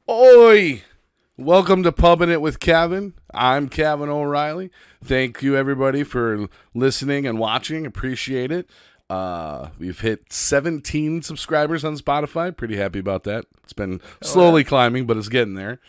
Oi! Welcome to Pubbin It with Kavan. I'm Kavan O'Reilly. Thank you, everybody, for listening and watching. Appreciate it. We've hit 17 subscribers on Spotify. Pretty happy about that. It's been slowly climbing, but it's getting there.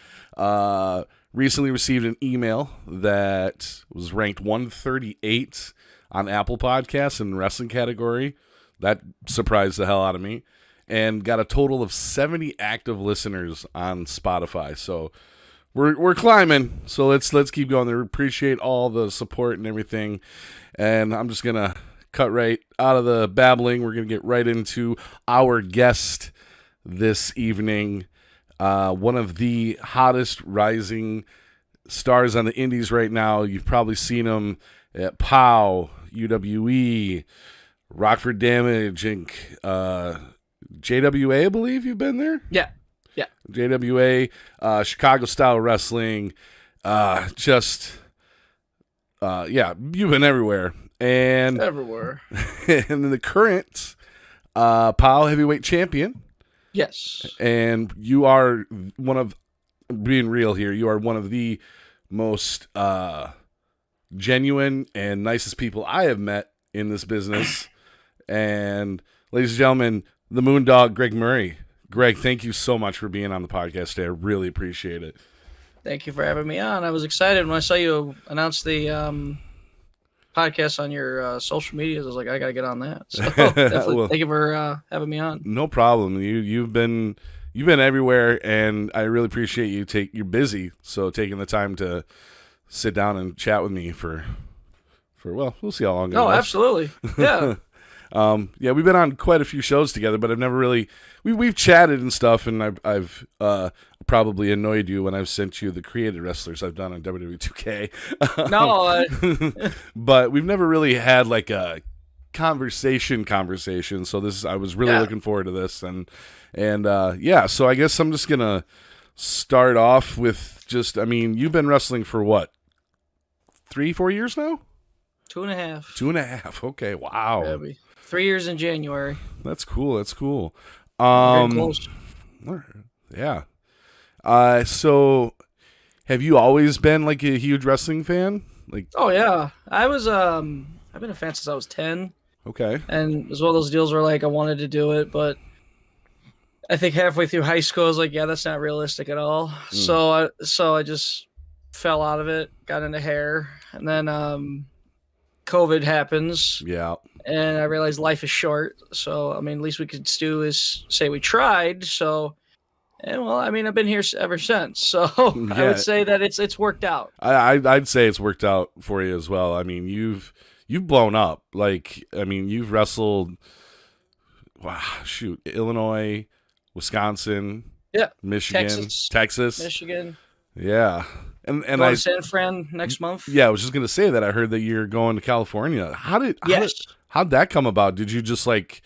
Recently received an email that was ranked 138 on Apple Podcasts in the wrestling category. That surprised the hell out of me. And got a total of 70 active listeners on Spotify. So we're climbing. So let's keep going. We appreciate all the support and everything. And I'm just gonna cut right out of the babbling. We're gonna get right into our guest this evening. One of the hottest rising stars on the indies right now. You've probably seen him at POWW, UWE, Rockford Damage, Inc., JWA, I believe you've been there? Yeah. JWA, Chicago Style Wrestling, you've been everywhere. And Everywhere. and the current POW Heavyweight Champion. Yes. And you are being real here, you are one of the most genuine and nicest people I have met in this business. And ladies and gentlemen, the Moondog, Greg Murray. Greg, thank you so much for being on the podcast today. I really appreciate it. Thank you for having me on. I was excited when I saw you announce the podcast on your social medias. I was like, I got to get on that. So definitely Well, thank you for having me on. no problem. You've been everywhere, and I really appreciate you. You're busy, so taking the time to sit down and chat with me for well, we'll see how long it Oh, goes. absolutely. Yeah. We've been on quite a few shows together, but I've never really we've chatted and stuff, and I've probably annoyed you when I've sent you the created wrestlers I've done on IWTV. No. But we've never really had like a conversation. So I was really looking forward to this, and so I guess I'm just gonna start off with you've been wrestling for what, 3-4 years now? 2.5. 2.5. Okay, wow. Maybe. 3 years in January. That's cool. Very close. Yeah. So have you always been like a huge wrestling fan? Like, Oh yeah. I was I've been a fan since I was 10. okay. And it was one of those deals where like I wanted to do it, but I think halfway through high school I was like, yeah, that's not realistic at all. So I just fell out of it, got into hair, and then COVID happens. Yeah. And I realized life is short. So at least we could do is say we tried. So I've been here ever since. So I would say that it's worked out. I'd say it's worked out for you as well. I mean, you've blown up. Like, I mean, you've wrestled Illinois, Wisconsin, Michigan, Texas, Michigan. Yeah. And Going to San Fran next month. Yeah, I was just gonna say that. I heard that you're going to California. How'd that come about? Did you just like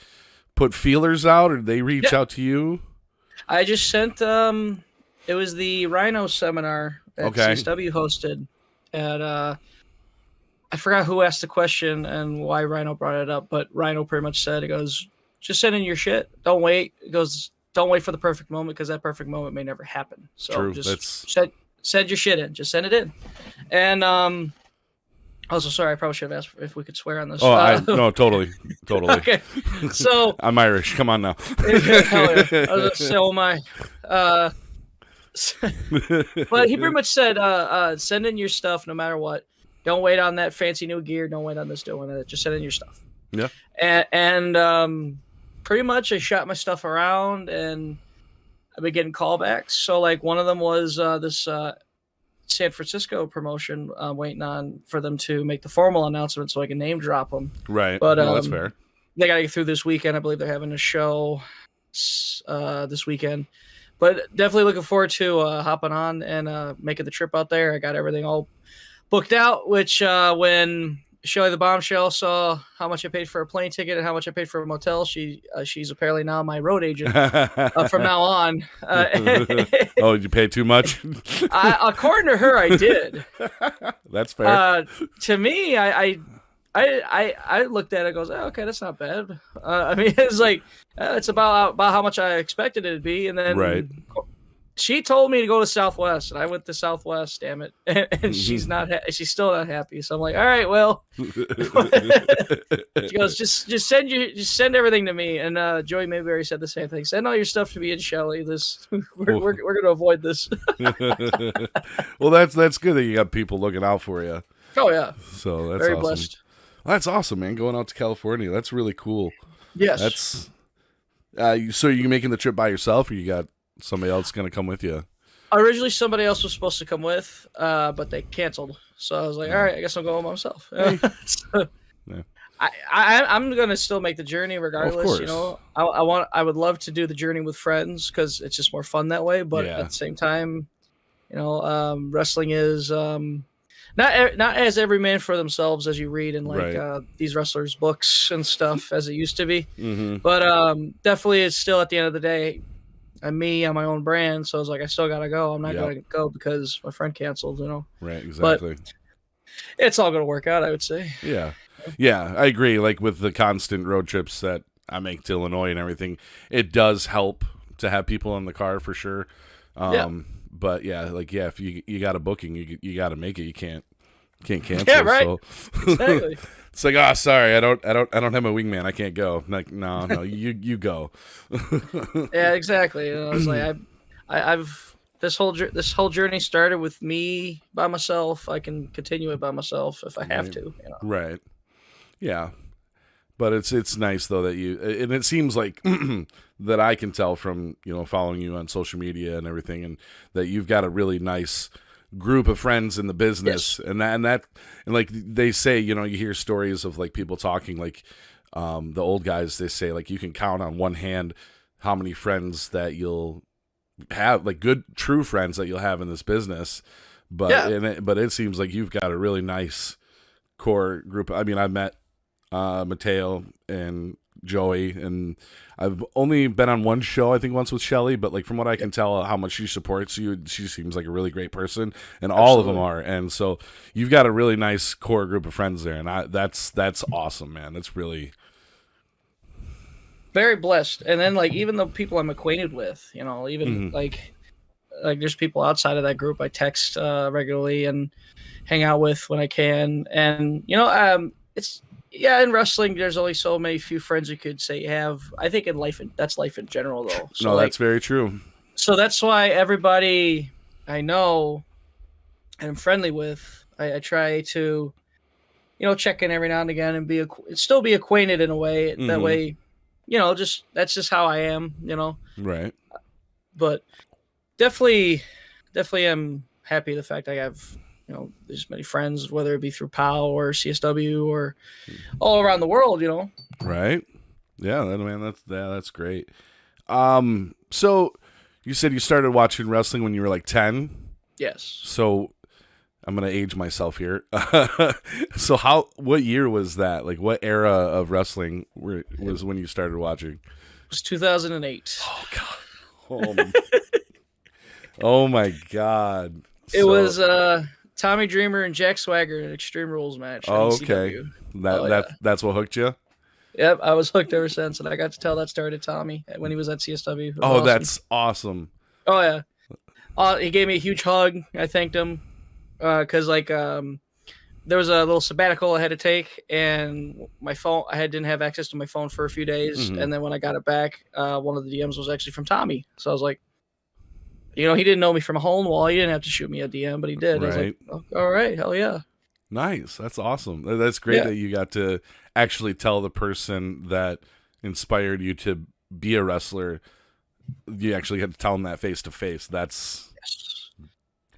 put feelers out, or did they reach out to you? I just sent it was the Rhino seminar that CSW hosted at I forgot who asked the question and why Rhino brought it up, but Rhino pretty much said, he goes, just send in your shit. Don't wait. It goes, don't wait for the perfect moment, because that perfect moment may never happen. So true. Just send your shit in. Just send it in. And also, sorry, I probably should have asked if we could swear on this. Oh, no, totally. Okay, so I'm Irish. Come on now. Hell yeah. I was just so am I. But he pretty much said, send in your stuff no matter what. Don't wait on that fancy new gear. Don't wait on this, doing that. Just send in your stuff. Yeah. And pretty much I shot my stuff around, and I've been getting callbacks. So like one of them was this San Francisco promotion, waiting on for them to make the formal announcement so I can name drop them. Right. But no, that's fair. They got to get through this weekend. I believe they're having a show this weekend. But definitely looking forward to hopping on and making the trip out there. I got everything all booked out, which when Shelly the Bombshell saw how much I paid for a plane ticket and how much I paid for a motel, she's apparently now my road agent from now on. Oh, did you pay too much? According to her, I did. That's fair. To me, I looked at it and goes, oh, okay, that's not bad. It's like it's about how much I expected it to be, and then She told me to go to Southwest, and I went to Southwest. Damn it! And she's not. She's still not happy. So I'm like, all right, well. She goes, just send everything to me. And Joey Mayberry said the same thing. Send all your stuff to me and Shelly. We're going to avoid this. Well, that's good that you got people looking out for you. Oh yeah. So that's very awesome. blessed. Well, that's awesome, man. Going out to California, that's really cool. Yes. That's. So you making the trip by yourself, or you got somebody else going to come with you? Originally, somebody else was supposed to come with, but they canceled. So I was like, all right, I guess I'll go by myself. So, yeah. I'm gonna still make the journey regardless. Of course. You know, I would love to do the journey with friends because it's just more fun that way. But at the same time, you know, wrestling is not as every man for themselves as you read in like these wrestlers' books and stuff as it used to be. Mm-hmm. But definitely, it's still at the end of the day. I'm me on my own brand, so I was like, I still gotta go. I'm not gonna go because my friend canceled, you know. Right, exactly. But it's all gonna work out, I would say. Yeah, I agree. Like with the constant road trips that I make to Illinois and everything, it does help to have people in the car for sure. But if you got a booking, you got to make it. You can't cancel. Yeah, right. So. Exactly. It's like, oh, sorry, I don't have my wingman. I can't go. I'm like, no, you go. Yeah, exactly. You know, it's like I've this whole journey started with me by myself. I can continue it by myself if I have to. You know? Right. Yeah. But it's nice though that and it seems like that I can tell from following you on social media and everything, and that you've got a really nice group of friends in the business. Yes. and like they say, you hear stories of like people talking like the old guys, they say like you can count on one hand how many friends that you'll have, like good true friends that you'll have in this business. But but it seems like you've got a really nice core group. I mean, I met Mateo and Joey, and I've only been on one show, I think once with Shelly, but like from what I can tell how much she supports you, she seems like a really great person, and all of them are. And so you've got a really nice core group of friends there, and that's awesome, man. That's really very blessed. And then like even the people I'm acquainted with, even like there's people outside of that group I text regularly and hang out with when I can. And it's in wrestling, there's only so many few friends you could say you have. I think in life, that's life in general, though. So, that's very true. So that's why everybody I know and I'm friendly with, I try to, check in every now and again and still be acquainted in a way. That way, that's just how I am, Right. But definitely am happy the fact I have. There's many friends, whether it be through POW or CSW or all around the world, Right. Yeah, that's great. So you said you started watching wrestling when you were like 10? Yes. So I'm going to age myself here. So what year was that? Like what era of wrestling was when you started watching? It was 2008. Oh, God. Oh, my God. It was Tommy Dreamer and Jack Swagger in an Extreme Rules match. Oh, okay. That's what hooked you? Yep, I was hooked ever since, and I got to tell that story to Tommy when he was at CSW. Oh, awesome. That's awesome. Oh, yeah. He gave me a huge hug. I thanked him because, there was a little sabbatical I had to take, and my phone, didn't have access to my phone for a few days, and then when I got it back, one of the DMs was actually from Tommy. So I was like, he didn't know me from a hole in the wall. He didn't have to shoot me a DM, but he did. Right. I was like, oh, all right, hell yeah. Nice. That's awesome. That's great that you got to actually tell the person that inspired you to be a wrestler. You actually had to tell them that face to face. That's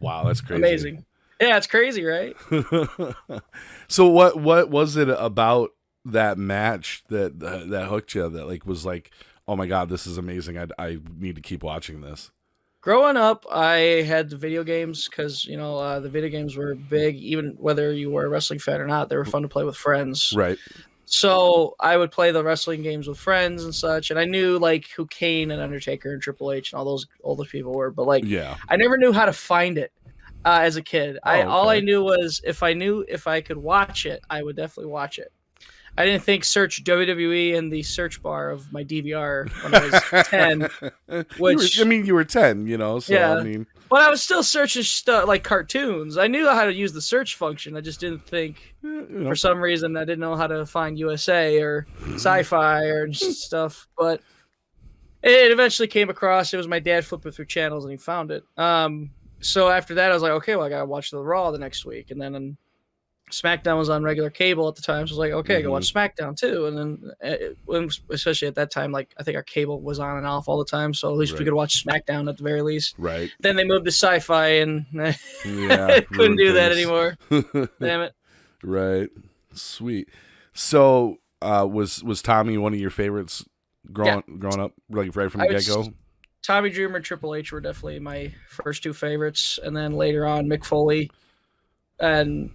wow. That's crazy. Amazing. Yeah, it's crazy, right? So what was it about that match that hooked you? That like was like, oh my God, this is amazing. I need to keep watching this. Growing up, I had the video games because, the video games were big, even whether you were a wrestling fan or not. They were fun to play with friends. Right. So I would play the wrestling games with friends and such, and I knew like who Kane and Undertaker and Triple H and all those people were, but like I never knew how to find it as a kid. All I knew was if I could watch it, I would definitely watch it. I didn't think search WWE in the search bar of my DVR when I was 10, which you were 10, so yeah. I mean, but I was still searching stuff like cartoons. I knew how to use the search function. I just didn't think, for some reason, I didn't know how to find USA or Sci-Fi or stuff. But it eventually came across. It was my dad flipping through channels and he found it. So after that, I was like, okay, well, I gotta watch the Raw the next week, and then SmackDown was on regular cable at the time, so I was like, okay, I can watch SmackDown too. And then, especially at that time, like I think our cable was on and off all the time, so at least we could watch SmackDown at the very least. Right. Then they moved to Sci-Fi, and I couldn't do that anymore. Damn it. Right. Sweet. So, was Tommy one of your favorites growing up, like right from the get-go? Tommy Dreamer and Triple H were definitely my first two favorites, and then later on Mick Foley, and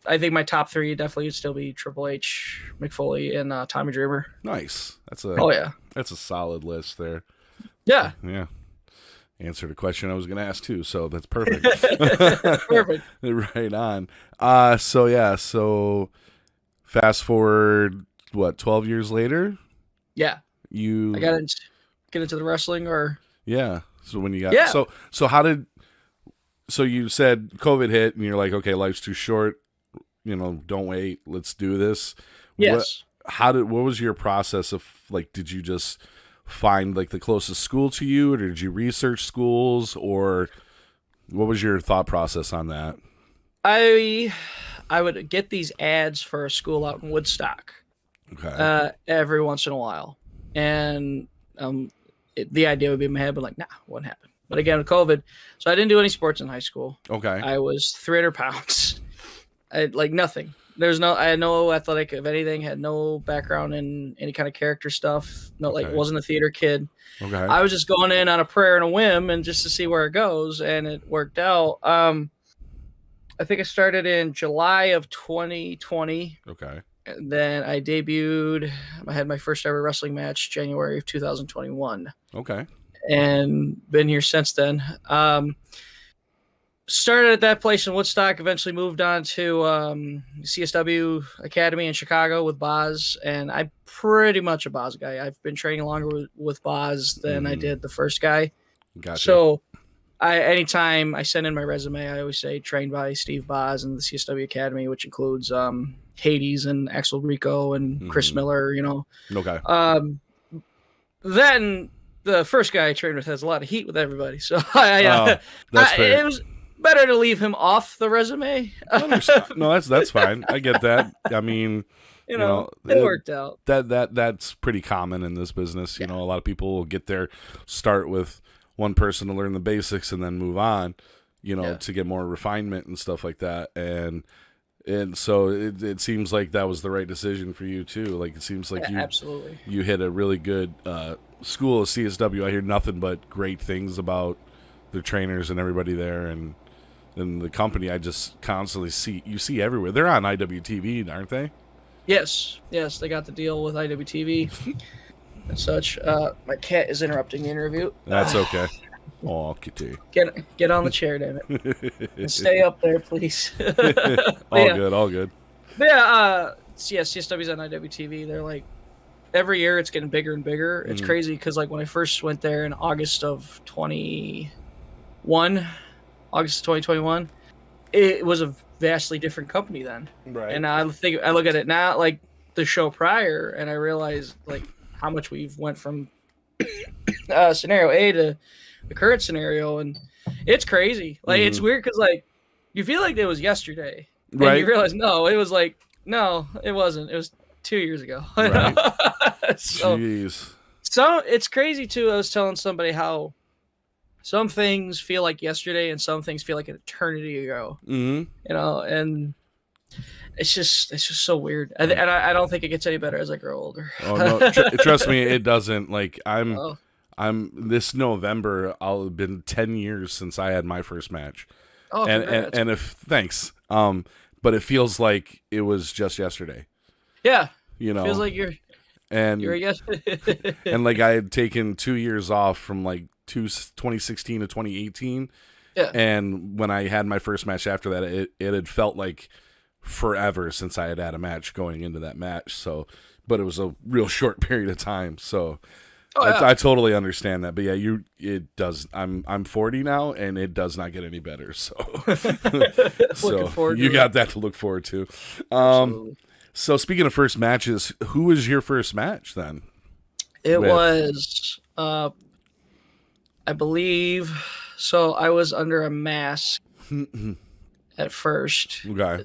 I think my top three definitely would still be Triple H, Mick Foley, and Tommy Dreamer. Nice. That's a solid list there. Yeah. Yeah. Answered a question I was going to ask too, so that's perfect. Perfect. Right on. So fast forward, 12 years later? Yeah. I got to get into the wrestling, or yeah. So when you got so you said COVID hit and you're like, okay, life's too short, don't wait, let's do this. Yes. What was your process of, like, did you just find like the closest school to you, or did you research schools, or what was your thought process on that? I would get these ads for a school out in Woodstock. Okay. Every once in a while. And the idea would be in my head, but like, nah, wouldn't happen. But again, with COVID, so I didn't do any sports in high school. Okay. I was 300 pounds. I had like nothing. I had no athletic of anything, had no background in any kind of character stuff. Wasn't a theater kid. Okay. I was just going in on a prayer and a whim and just to see where it goes, and it worked out. I think I started in July of 2020. Okay. And then I debuted. I had my first ever wrestling match January of 2021. Okay. And been here since then. Started at that place in Woodstock, eventually moved on to CSW Academy in Chicago with Boz, and I'm pretty much a Boz guy. I've been training longer with Boz than I did the first guy. Gotcha. So anytime I send in my resume, I always say trained by Steve Boz and the CSW Academy, which includes Hades and Axel Rico and Chris Miller, Okay. Then the first guy I trained with has a lot of heat with everybody, so it was better to leave him off the resume. No, that's fine. I get that. I mean, it worked out. That's pretty common in this business. A lot of people will get their start with one person to learn the basics and then move on, to get more refinement and stuff like that. And so it seems like that was the right decision for you too. Like, it seems like you hit a really good school of CSW. I hear nothing but great things about the trainers and everybody there, and the company. I just constantly see everywhere. They're on IWTV, aren't they? Yes, they got the deal with IWTV and such. My cat is interrupting the interview. That's okay. Oh, kitty. Get on the chair, damn it. And stay up there, please. All good. CSW's on IWTV. They're like, every year it's getting bigger and bigger. It's crazy because like when I first went there in August of 2021, it was a vastly different company then. Right. And I look at it now, like the show prior, and I realize like how much we've went from scenario A to the current scenario, and it's crazy. Like it's weird because like you feel like it was yesterday, right? And you realize no, it wasn't. It was 2 years ago. Right. Jeez. So it's crazy too. I was telling somebody how some things feel like yesterday and some things feel like an eternity ago. And it's just so weird. And I don't think it gets any better as I grow older. Oh no, trust me, it doesn't. Like I'm this November, I'll have been 10 years since I had my first match. Oh, and if thanks. But it feels like it was just yesterday. Yeah. Feels like you're and like I had taken 2 years off from like 2016 to 2018. Yeah. And when I had my first match after that, it had felt like forever since I had a match going into that match. So, but it was a real short period of time. So I totally understand that. But yeah, it does. I'm 40 now, and it does not get any better. So, you got that to look forward to. So speaking of first matches, who was your first match then? It was, I believe, so I was under a mask at first. Okay.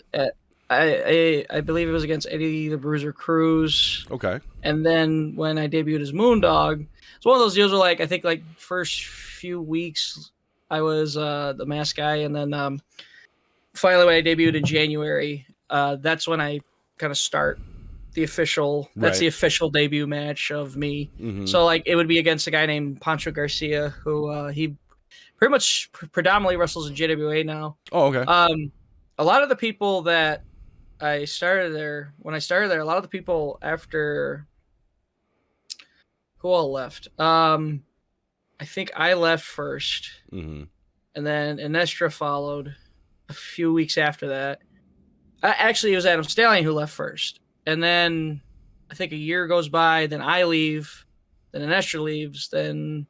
I believe it was against Eddie the Bruiser Cruz. Okay. And then when I debuted as Moondog, it's one of those deals where like I think like first few weeks I was the mask guy, and then finally when I debuted in January, that's when I kind of start the official. That's the official debut match of me. Mm-hmm. So like it would be against a guy named Pancho Garcia, who he pretty much predominantly wrestles in JWA now. Oh, okay. A lot of the people that when I started there, a lot of the people after who all left. I think I left first, and then Inestra followed a few weeks after that. Actually, it was Adam Stallion who left first. And then I think a year goes by, then I leave, then Inestra leaves, then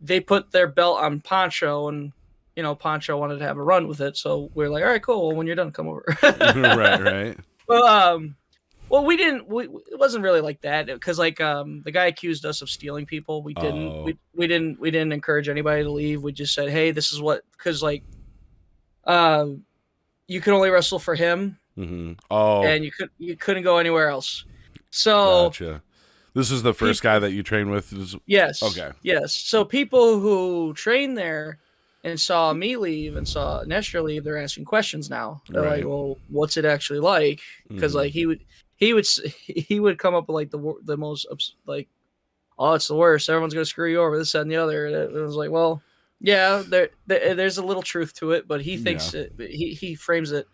they put their belt on Pancho, and, you know, Pancho wanted to have a run with it. So we're like, all right, cool. Well, when you're done, come over. Right. Well, it wasn't really like that, because like the guy accused us of stealing people. We didn't. We didn't encourage anybody to leave. We just said, hey, this is what, because like you could only wrestle for him. Mm-hmm. Oh, and you couldn't go anywhere else. So gotcha. This is the first guy that you trained with? Yes. Okay. Yes. So people who trained there and saw me leave and saw Nestor leave, they're asking questions now. They're like, well, what's it actually like? Because like he would come up with like the most like, oh, it's the worst. Everyone's gonna screw you over. This, that, and the other. And it was like, well, yeah, there's a little truth to it, but he thinks he frames it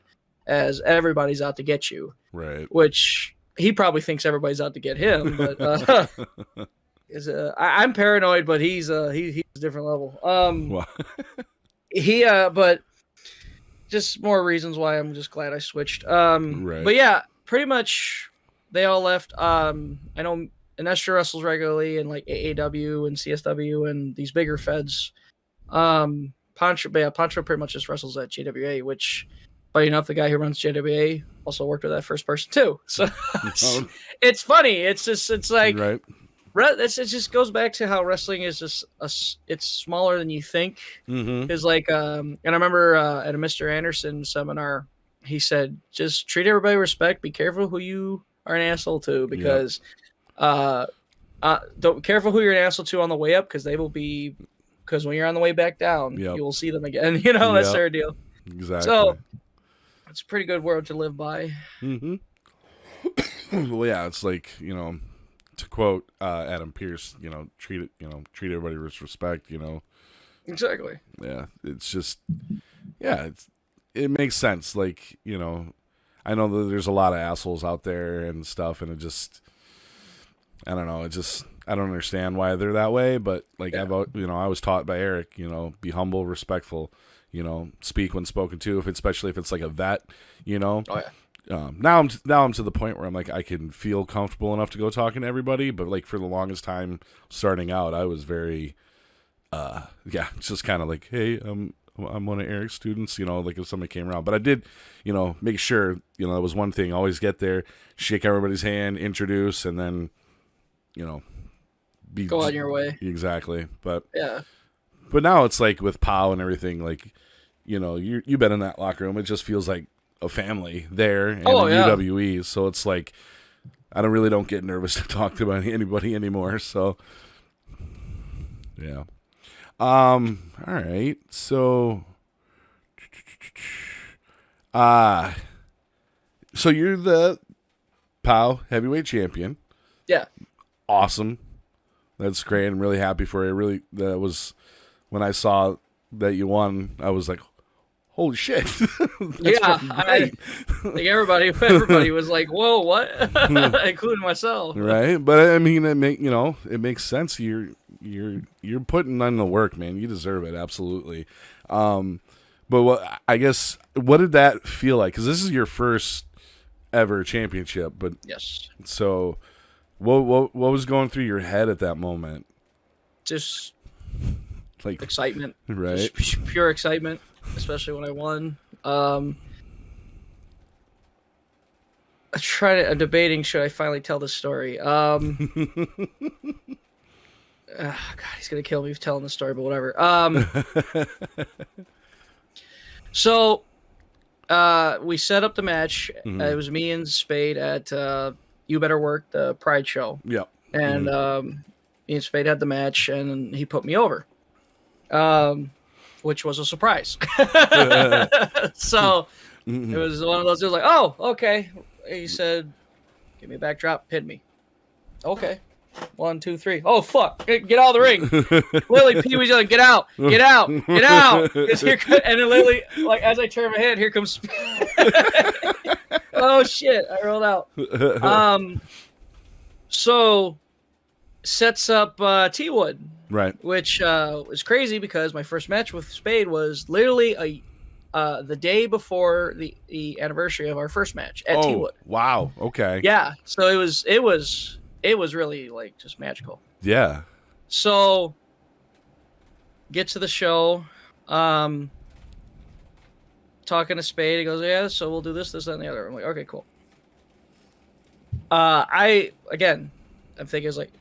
as everybody's out to get you, right? Which he probably thinks everybody's out to get him. But I'm paranoid, but he's a different level. But just more reasons why I'm just glad I switched. But yeah, pretty much they all left. I know Inestra wrestles regularly in like AAW and CSW and these bigger feds. Pancho pretty much just wrestles at JWA, which, funny enough, the guy who runs JWA also worked with that first person too. So it's funny. It's like it just goes back to how wrestling is just it's smaller than you think. Because like and I remember at a Mr. Anderson seminar, he said, just treat everybody with respect. Be careful who you are an asshole to, because don't careful who you're an asshole to on the way up, because they will be. Because when you're on the way back down, you will see them again. You know, that's their deal. Exactly. So it's a pretty good word to live by. Well, yeah, it's like, you know, to quote Adam Pearce, you know, treat everybody with respect. You know. Exactly. Yeah, it's just, it makes sense. Like, you know, I know that there's a lot of assholes out there and stuff, and it just, I don't know, I don't understand why they're that way, but like I was taught by Eric, you know, be humble, respectful, you know, speak when spoken to, especially if it's like a vet, you know. Oh yeah. Now I'm to the point where I'm like, I can feel comfortable enough to go talking to everybody, but like for the longest time starting out, I was very, it's just kind of like, hey, I'm one of Eric's students, you know, like if somebody came around. But I did, you know, make sure, you know, that was one thing. Always get there, shake everybody's hand, introduce, and then, you know, go on your way. Exactly. But yeah. But now it's like with POW and everything, like, you know, you've been in that locker room. It just feels like a family there and UWE. So it's like I don't get nervous to talk to anybody anymore. So yeah. All right. So so you're the POW heavyweight champion. Yeah. Awesome. That's great. I'm really happy for you. That was when I saw that you won, I was like, holy shit. Like everybody was like, whoa, what? Including myself. Right. But I mean, it makes sense. You're putting in the work, man. You deserve it. Absolutely. But I guess what did that feel like? Because this is your first ever championship. But Yes. so, what was going through your head at that moment? Just Like excitement, right? just pure excitement, especially when I won. I'm debating should I finally tell this story. God, he's gonna kill me for telling the story, but whatever. So we set up the match. Mm-hmm. It was me and Spade at You Better Work, the Pride show. Yep. And me and Spade had the match, and he put me over, which was a surprise. So it was one of those. It was like, oh, okay. He said, "Give me a backdrop, pin me." Okay. 1, 2, 3. Oh fuck! Get out of the ring. Literally, Pee Wee's yelling, "Get out! Get out! Get out!" And then literally, like as I turn my head, here comes. Oh shit! I rolled out. So sets up T-Wood, Right. which was crazy because my first match with Spade was literally the day before the anniversary of our first match at T-Wood. Wow. Okay. Yeah. So it was really like just magical. Yeah. So get to the show, talking to Spade. He goes, "Yeah, so we'll do this, that, and the other." I'm like, "Okay, cool." I'm thinking it's like,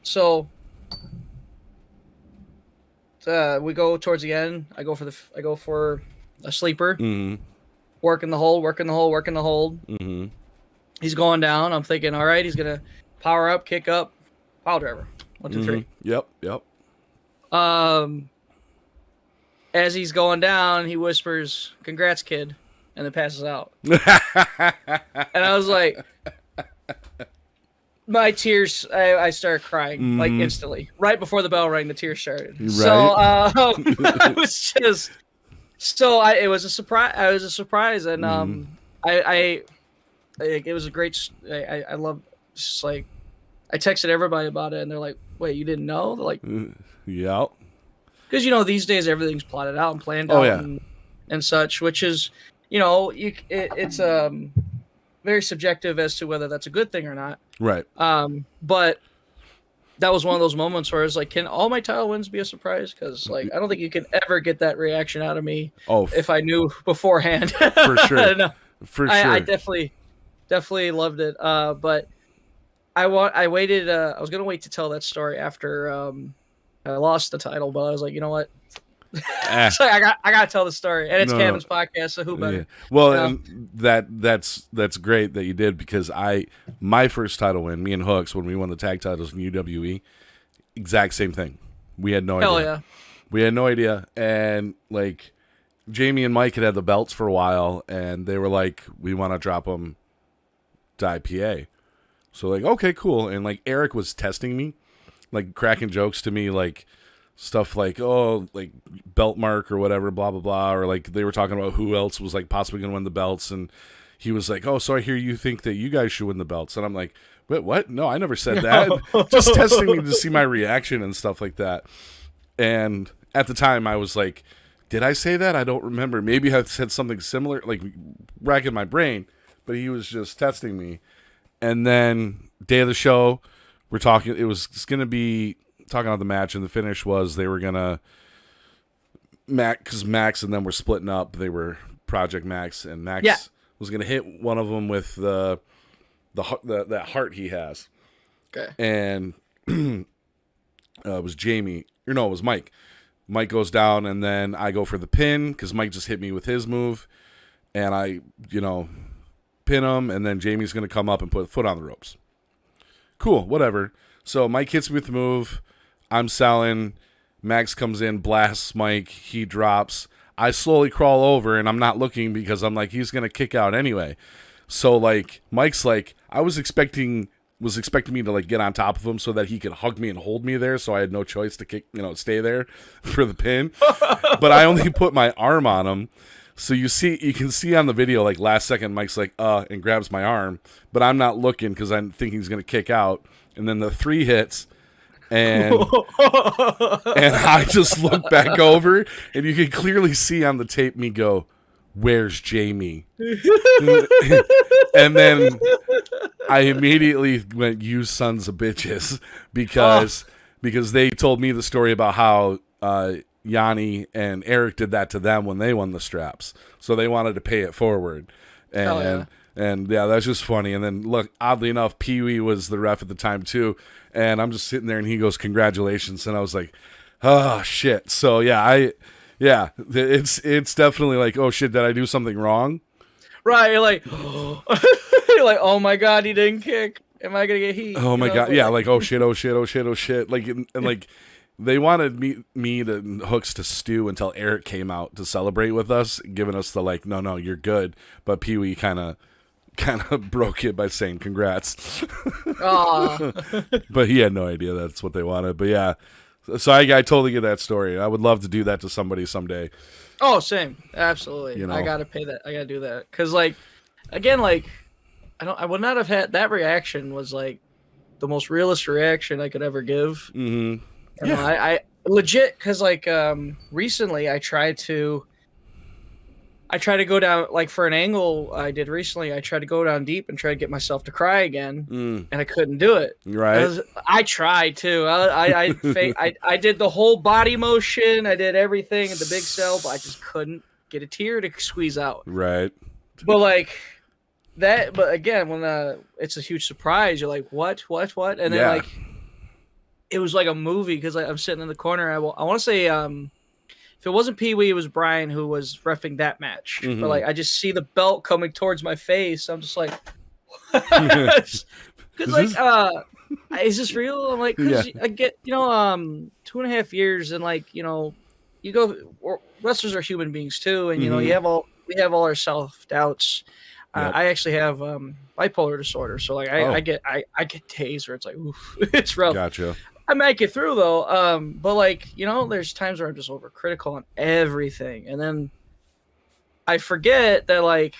so we go towards the end. I go for a sleeper, working the hold. Mm-hmm. He's going down. I'm thinking, all right, he's gonna power up, kick up, pile driver. 1, 2, 3. Yep. As he's going down, he whispers, "Congrats, kid," and then passes out. And I was like, my tears, I started crying like instantly. Right before the bell rang, the tears started. Right. So I was just, it was a surprise. I was a surprise, and it was a great. I love just like, I texted everybody about it, and they're like, "Wait, you didn't know?" They're like, "Yeah." Because these days everything's plotted out and planned out and such, which is, it's very subjective as to whether that's a good thing or not. Right. But that was one of those moments where it's like, can all my title wins be a surprise? Because like, I don't think you can ever get that reaction out of me. If I knew beforehand. For sure. No, for sure. I definitely loved it. But I waited. I was gonna wait to tell that story after I lost the title, but I was like, you know what? So I gotta tell the story, and it's Kavan's podcast, so who better? Yeah. Well, and that's great that you did, because my first title win, me and Hooks, when we won the tag titles in UWE, exact same thing. We had no idea. Hell yeah. We had no idea, and like Jamie and Mike had the belts for a while, and they were like, "We want to drop them to IPA." So like, okay, cool, and like Eric was testing me, like cracking jokes to me, like stuff like, oh, like belt mark or whatever, blah blah blah, or like they were talking about who else was like possibly gonna win the belts, and he was like, "Oh, so I hear you think that you guys should win the belts," and I'm like, "Wait, what? No, I never said that." Just testing me to see my reaction and stuff like that. And at the time, I was like, "Did I say that? I don't remember. Maybe I said something similar," like racking my brain. But he was just testing me. And then day of the show, we're talking. It was going to be talking about the match, and the finish was they were going to because Max and them were splitting up. They were Project Max, and Max was going to hit one of them with that heart he has. Okay. And it was Jamie. Or no, it was Mike. Mike goes down, and then I go for the pin because Mike just hit me with his move, and I, pin him, and then Jamie's going to come up and put a foot on the ropes. Cool, whatever. So Mike hits me with the move. I'm selling. Max comes in, blasts Mike. He drops. I slowly crawl over, and I'm not looking because I'm like, he's going to kick out anyway. So, like, Mike's like, I was expecting me to, like, get on top of him so that he could hug me and hold me there, so I had no choice to stay there for the pin. But I only put my arm on him. So you can see on the video, like, last second, Mike's like, and grabs my arm. But I'm not looking because I'm thinking he's going to kick out. And then the 3 hits, And I just look back over, and you can clearly see on the tape me go, "Where's Jamie?" And then I immediately went, "You sons of bitches," because they told me the story about how Yanni and Eric did that to them when they won the straps, so they wanted to pay it forward. And yeah, that's just funny. And then look, oddly enough, Pee Wee was the ref at the time too, and I'm just sitting there, and he goes, "Congratulations," and I was like, "Oh shit!" So it's definitely like, "Oh shit, did I do something wrong?" Right, you're like, you're like, "Oh my god, he didn't kick. Am I gonna get heat?" Oh my god, yeah, like, "Oh shit, oh shit, oh shit, oh shit." Like, and like, they wanted me to Hooks to stew until Eric came out to celebrate with us, giving us the like, "No, you're good." But Pee Wee kind of broke it by saying congrats. But he had no idea that's what they wanted. But yeah, so I totally get that story. I would love to do that to somebody someday. Oh, same, absolutely. I gotta pay that. I gotta do that because, like, again, like, I would not have had that reaction. Was like the most realist reaction I could ever give. Mm-hmm. Yeah, I legit, because like recently I tried to go down, like, for an angle I did recently. I tried to go down deep and try to get myself to cry again, and I couldn't do it. Right. I tried to. I did the whole body motion. I did everything in the big cell, but I just couldn't get a tear to squeeze out. Right. But like that. But again, when it's a huge surprise, you're like, what? And then like, it was like a movie because I'm sitting in the corner. I want to say if it wasn't Pee Wee, it was Brian who was reffing that match. Mm-hmm. But like, I just see the belt coming towards my face. I'm just like, because like, is this real? I'm like, because I get 2.5 years, and like, you go, wrestlers are human beings too, and we have all our self doubts. I actually have bipolar disorder, so like I get days where it's like, oof, it's rough. Gotcha. I make it through though. But like, there's times where I'm just overcritical on everything, and then I forget that like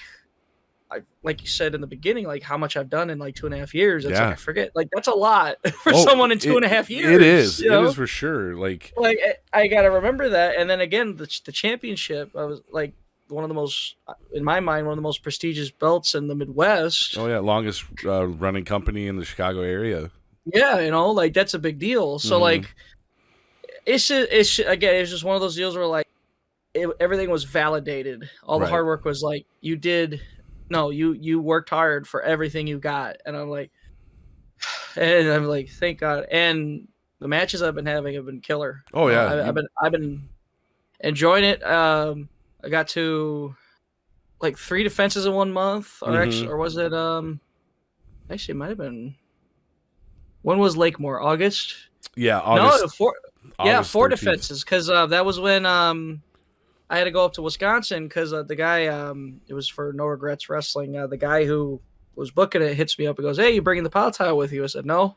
you said in the beginning, like how much I've done in like 2.5 years. It's like I forget, like that's a lot for someone in 2.5 years. It is. It is for sure. Like I gotta remember that, and then again, the championship, I was like one of the most, in my mind, one of the most prestigious belts in the Midwest. Oh yeah, longest running company in the Chicago area. Yeah, like that's a big deal. So like, it's just one of those deals where like everything was validated. All the hard work was like you worked hard for everything you got, and I'm like, thank God. And the matches I've been having have been killer. Oh yeah, I've been enjoying it. I got to like 3 defenses in 1 month, or actually, or was it actually it might have been. When was Lakemore? August? Yeah, August. No, 4 August 4 13th. defenses, because that was when I had to go up to Wisconsin, because the guy, it was for No Regrets Wrestling. The guy who was booking it hits me up and goes, "Hey, you bringing the pile tile with you?" I said, "No,"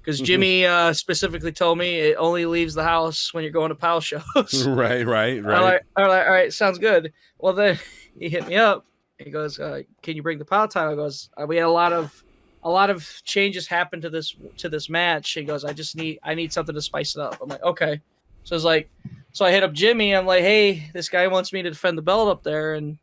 because Jimmy specifically told me it only leaves the house when you're going to pile shows. Right. I'm like, all right, sounds good. Well, then he hit me up. He goes, "Can you bring the pile tile?" I goes, "We had a lot of changes happen to this match." He goes, I need something to spice it up. I'm like, okay. So it's like, so I hit up Jimmy. I'm like, hey, this guy wants me to defend the belt up there. And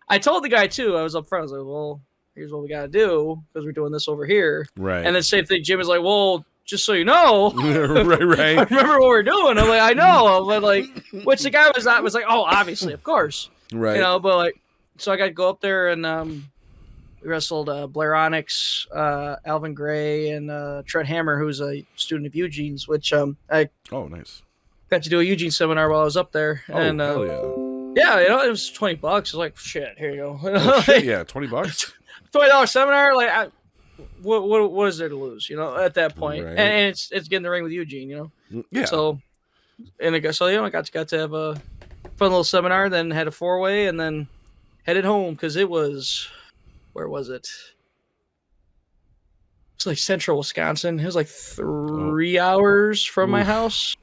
I told the guy too, I was up front. I was like, well, here's what we got to do, because we're doing this over here. Right. And then same thing. Jimmy's like, well, just so you know, right. I remember what we're doing. I'm like, I know. But like, which the guy was like, oh, obviously, of course. Right. But like, so I got to go up there, and we wrestled Blair Onyx, Alvin Gray, and Trent Hammer, who's a student of Eugene's, which I nice. got to do a Eugene seminar while I was up there. Oh, and hell yeah, it was $20. I was like, shit, here you go. Oh, shit, yeah, $20. $20 seminar, like, what is there to lose, at that point? Right. And it's getting the ring with Eugene, Yeah. So, and I got to have a fun little seminar, then had a 4-way, and then headed home, because it was. Where was it? It's like central Wisconsin. It was like 3 hours from my house.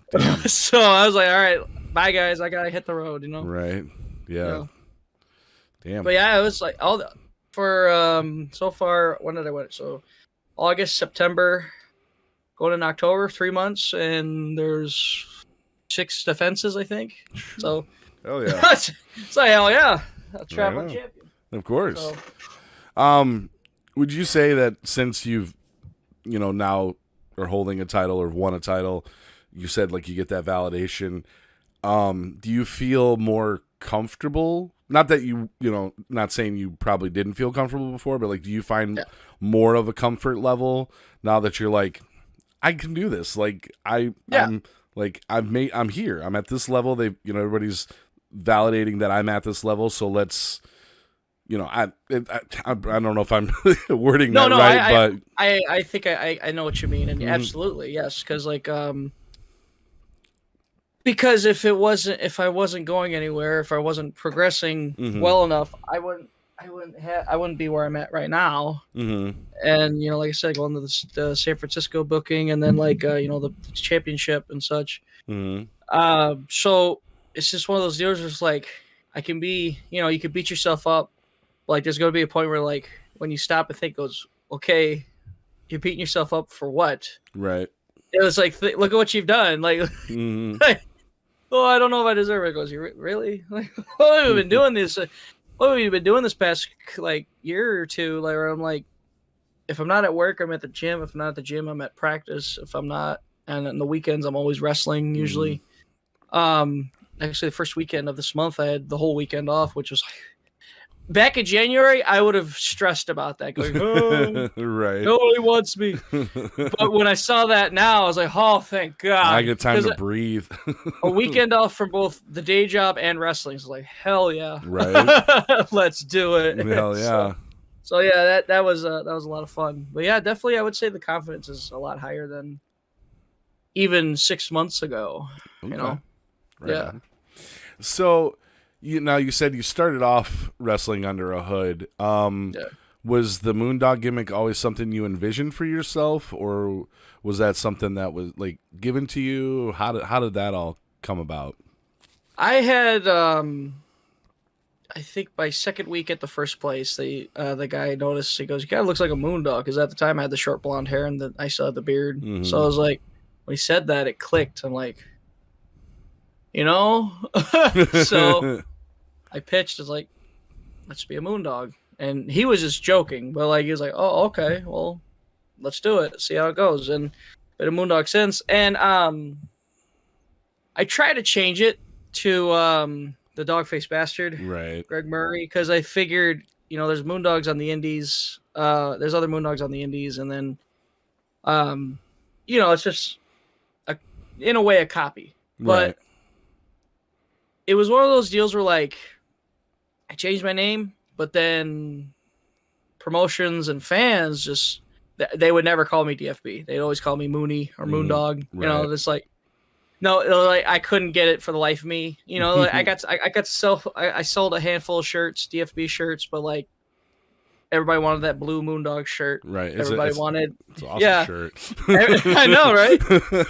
So I was like, all right, bye guys. I got to hit the road, Right. Yeah. Damn. But yeah, it was like for so far, when did I win? So August, September, going in October, 3 months, and there's 6 defenses, I think. So, hell yeah. so hell yeah, a traveling champion. Of course. So. Would you say that since you've, now are holding a title or won a title, you said like you get that validation, do you feel more comfortable? Not that not saying you probably didn't feel comfortable before, but like, do you find more of a comfort level now that you're like, I can do this? Like I'm here. I'm at this level. Everybody's validating that I'm at this level. So let's, I don't know if I'm wording that right, but I think I know what you mean, and absolutely yes, because like because if I wasn't going anywhere, if I wasn't progressing well enough, I wouldn't be where I'm at right now. And like I said, going to the San Francisco booking, and then like the championship and such. So it's just one of those deals where it's like I can be, you can beat yourself up. Like there's going to be a point where like when you stop and think, goes, okay, you're beating yourself up for what? Right. It was like, look at what you've done. Like, oh, I don't know if I deserve it. It goes, you really? Like, what have you been doing this? What have you been doing this past like year or two? Like, where I'm like, if I'm not at work, I'm at the gym. If I'm not at the gym, I'm at practice. If I'm not, and on the weekends, I'm always wrestling usually. Actually, the first weekend of this month, I had the whole weekend off, which was like, back in January, I would have stressed about that, going, oh, right. Nobody wants me. But when I saw that now, I was like, oh, thank God. I get time to breathe. A weekend off from both the day job and wrestling is like, hell yeah. Right. Let's do it. Hell yeah. So yeah, that was a lot of fun. But yeah, definitely I would say the confidence is a lot higher than even 6 months ago. Okay. Right yeah. On. So you said you started off wrestling under a hood. Was the Moondog gimmick always something you envisioned for yourself, or was that something that was like given to you? How did that all come about? I had I think my second week at the first place, the guy noticed, he goes, "You kind of looks like a Moondog," because at the time I had the short blonde hair and I still had the beard. So I was like, when he said that, it clicked. I'm like, so I pitched. I was like, let's be a Moondog. And he was just joking, but like he was like, oh, okay, well, let's do it. See how it goes. And been a Moondog since. And I tried to change it to the Dog-Faced Bastard, right? Greg Murray, because I figured, there's Moondogs on the Indies. There's other Moondogs on the Indies, and then, it's just in a way a copy. But right. It was one of those deals where like I changed my name, but then promotions and fans just they would never call me DFB. They'd always call me Mooney or Moondog. Right. It's like like I couldn't get it for the life of me. Like I sold a handful of shirts, DFB shirts, but like everybody wanted that blue Moondog shirt. Right. Everybody wanted. It's an awesome shirt. I know, right?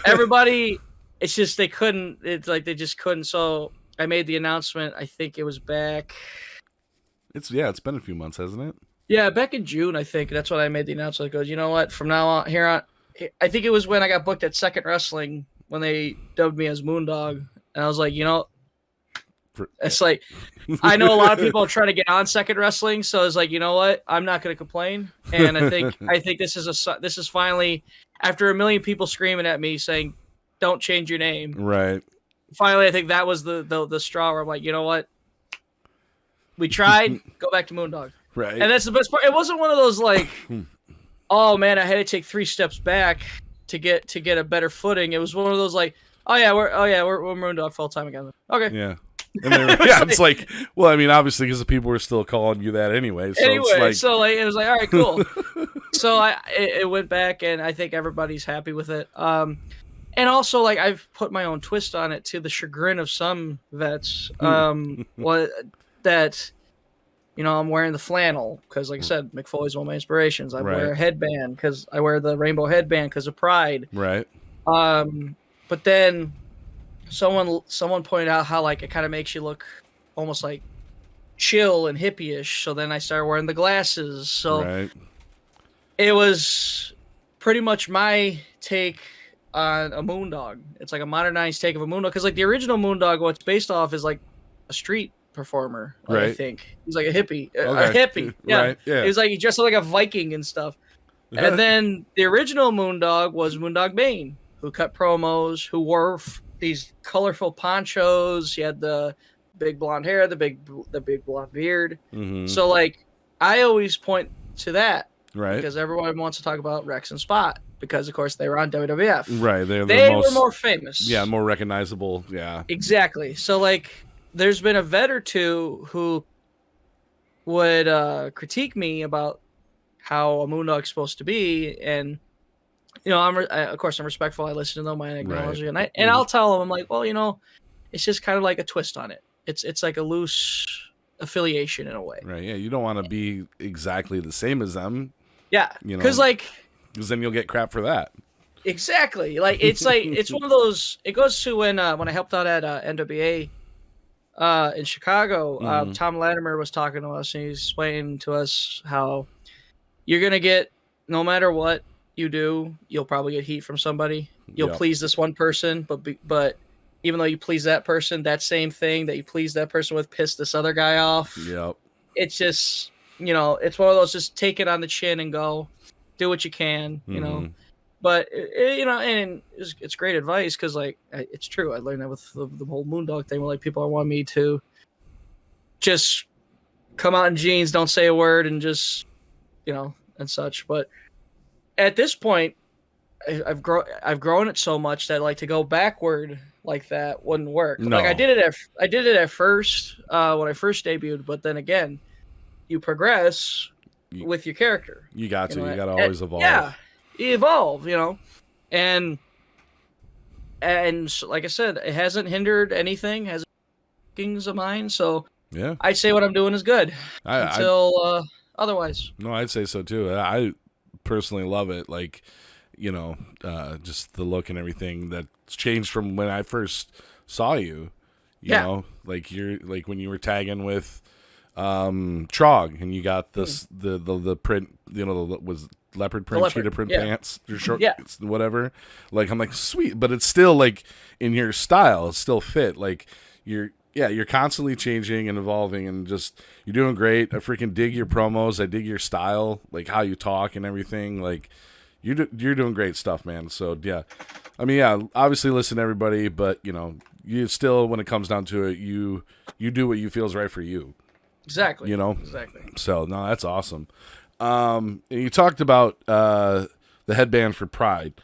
Everybody. It's just they couldn't. It's like they just couldn't. So I made the announcement. I think it was back. It's been a few months, hasn't it? Yeah, back in June, I think. That's when I made the announcement. It goes, you know what? From now on, I think it was when I got booked at Second Wrestling when they dubbed me as Moondog, and I was like, it's like I know a lot of people are trying to get on Second Wrestling, so I was like, you know what? I'm not going to complain, and I think this is finally, after a million people screaming at me saying, "Don't change your name." Right. Finally, I think that was the straw where I'm like, you know what? We tried. Go back to Moondog. Right. And that's the best part. It wasn't one of those like, oh man, I had to take 3 steps back to get a better footing. It was one of those like, we're Moondog full time again. Okay. Yeah. And it's like, well, I mean, obviously because the people were still calling you that anyway. So it was like, all right, cool. So it went back, and I think everybody's happy with it. And also, like, I've put my own twist on it to the chagrin of some vets. I'm wearing the flannel because, like I said, McFoley's one of my inspirations. I wear a headband because I wear the rainbow headband because of pride. Right. But then someone pointed out how like it kind of makes you look almost like chill and hippie-ish. So then I started wearing the glasses. So it was pretty much my take on a Moondog. It's like a modernized take of a Moondog, because like the original Moondog, what's based off is like a street performer. Like, Right. I think he's like a hippie. A Okay. hippie. Yeah. Right. Yeah. He was like, he dressed up like a Viking and stuff. And then the original Moondog was Moondog Bane, who cut promos, who wore these colorful ponchos. He had the big blonde hair, the big blonde beard. Mm-hmm. So like, I always point to that, right, because everyone wants to talk about Rex and Spot, because of course they were on WWF. Right. They were more famous. Yeah, more recognizable. Yeah. Exactly. So like, there's been a vet or two who would critique me about how a Moondog's supposed to be, and of course I'm respectful. I listen to them, I acknowledge it, and I'll tell them, I'm like, well, it's just kind of like a twist on it. It's like a loose affiliation in a way. Right. Yeah. You don't want to be exactly the same as them. Yeah. Because then you'll get crap for that. Exactly. It's one of those. It goes to when I helped out at NWA in Chicago. Tom Latimer was talking to us, and he's explaining to us how you're gonna get, no matter what you do, you'll probably get heat from somebody. You'll please this one person, but even though you please that person, that same thing that you please that person with pissed this other guy off. Yep. It's just, it's one of those, just take it on the chin and go, do what you can, But, and it's great advice, because, like, it's true. I learned that with the whole Moondog thing, where, like, people are wanting me to just come out in jeans, don't say a word, and just, and such. But at this point, I've grown it so much that, like, to go backward like that wouldn't work. No. Like, I did it at first when I first debuted, but then again, you progress with your character. You got to. You got to always evolve. Yeah, you evolve. And like I said, it hasn't hindered anything. Hasn't things of mine. So yeah, I'd say what I'm doing is good until otherwise. No, I'd say so too. I personally love it. Like, just the look and everything that's changed from when I first saw you. You know, like you're like when you were tagging with Trog, and you got this the print, was leopard print, cheetah print pants, your short, whatever. Like, I'm like, sweet, but it's still like in your style, it's still fit. Like you're constantly changing and evolving, and just you're doing great. I freaking dig your promos. I dig your style, like how you talk and everything. Like you're doing great stuff, man. So yeah, I mean, yeah, obviously listen to everybody, but you still, when it comes down to it, you do what you feel is right for you. Exactly. Exactly. So no, that's awesome. And you talked about the headband for Pride,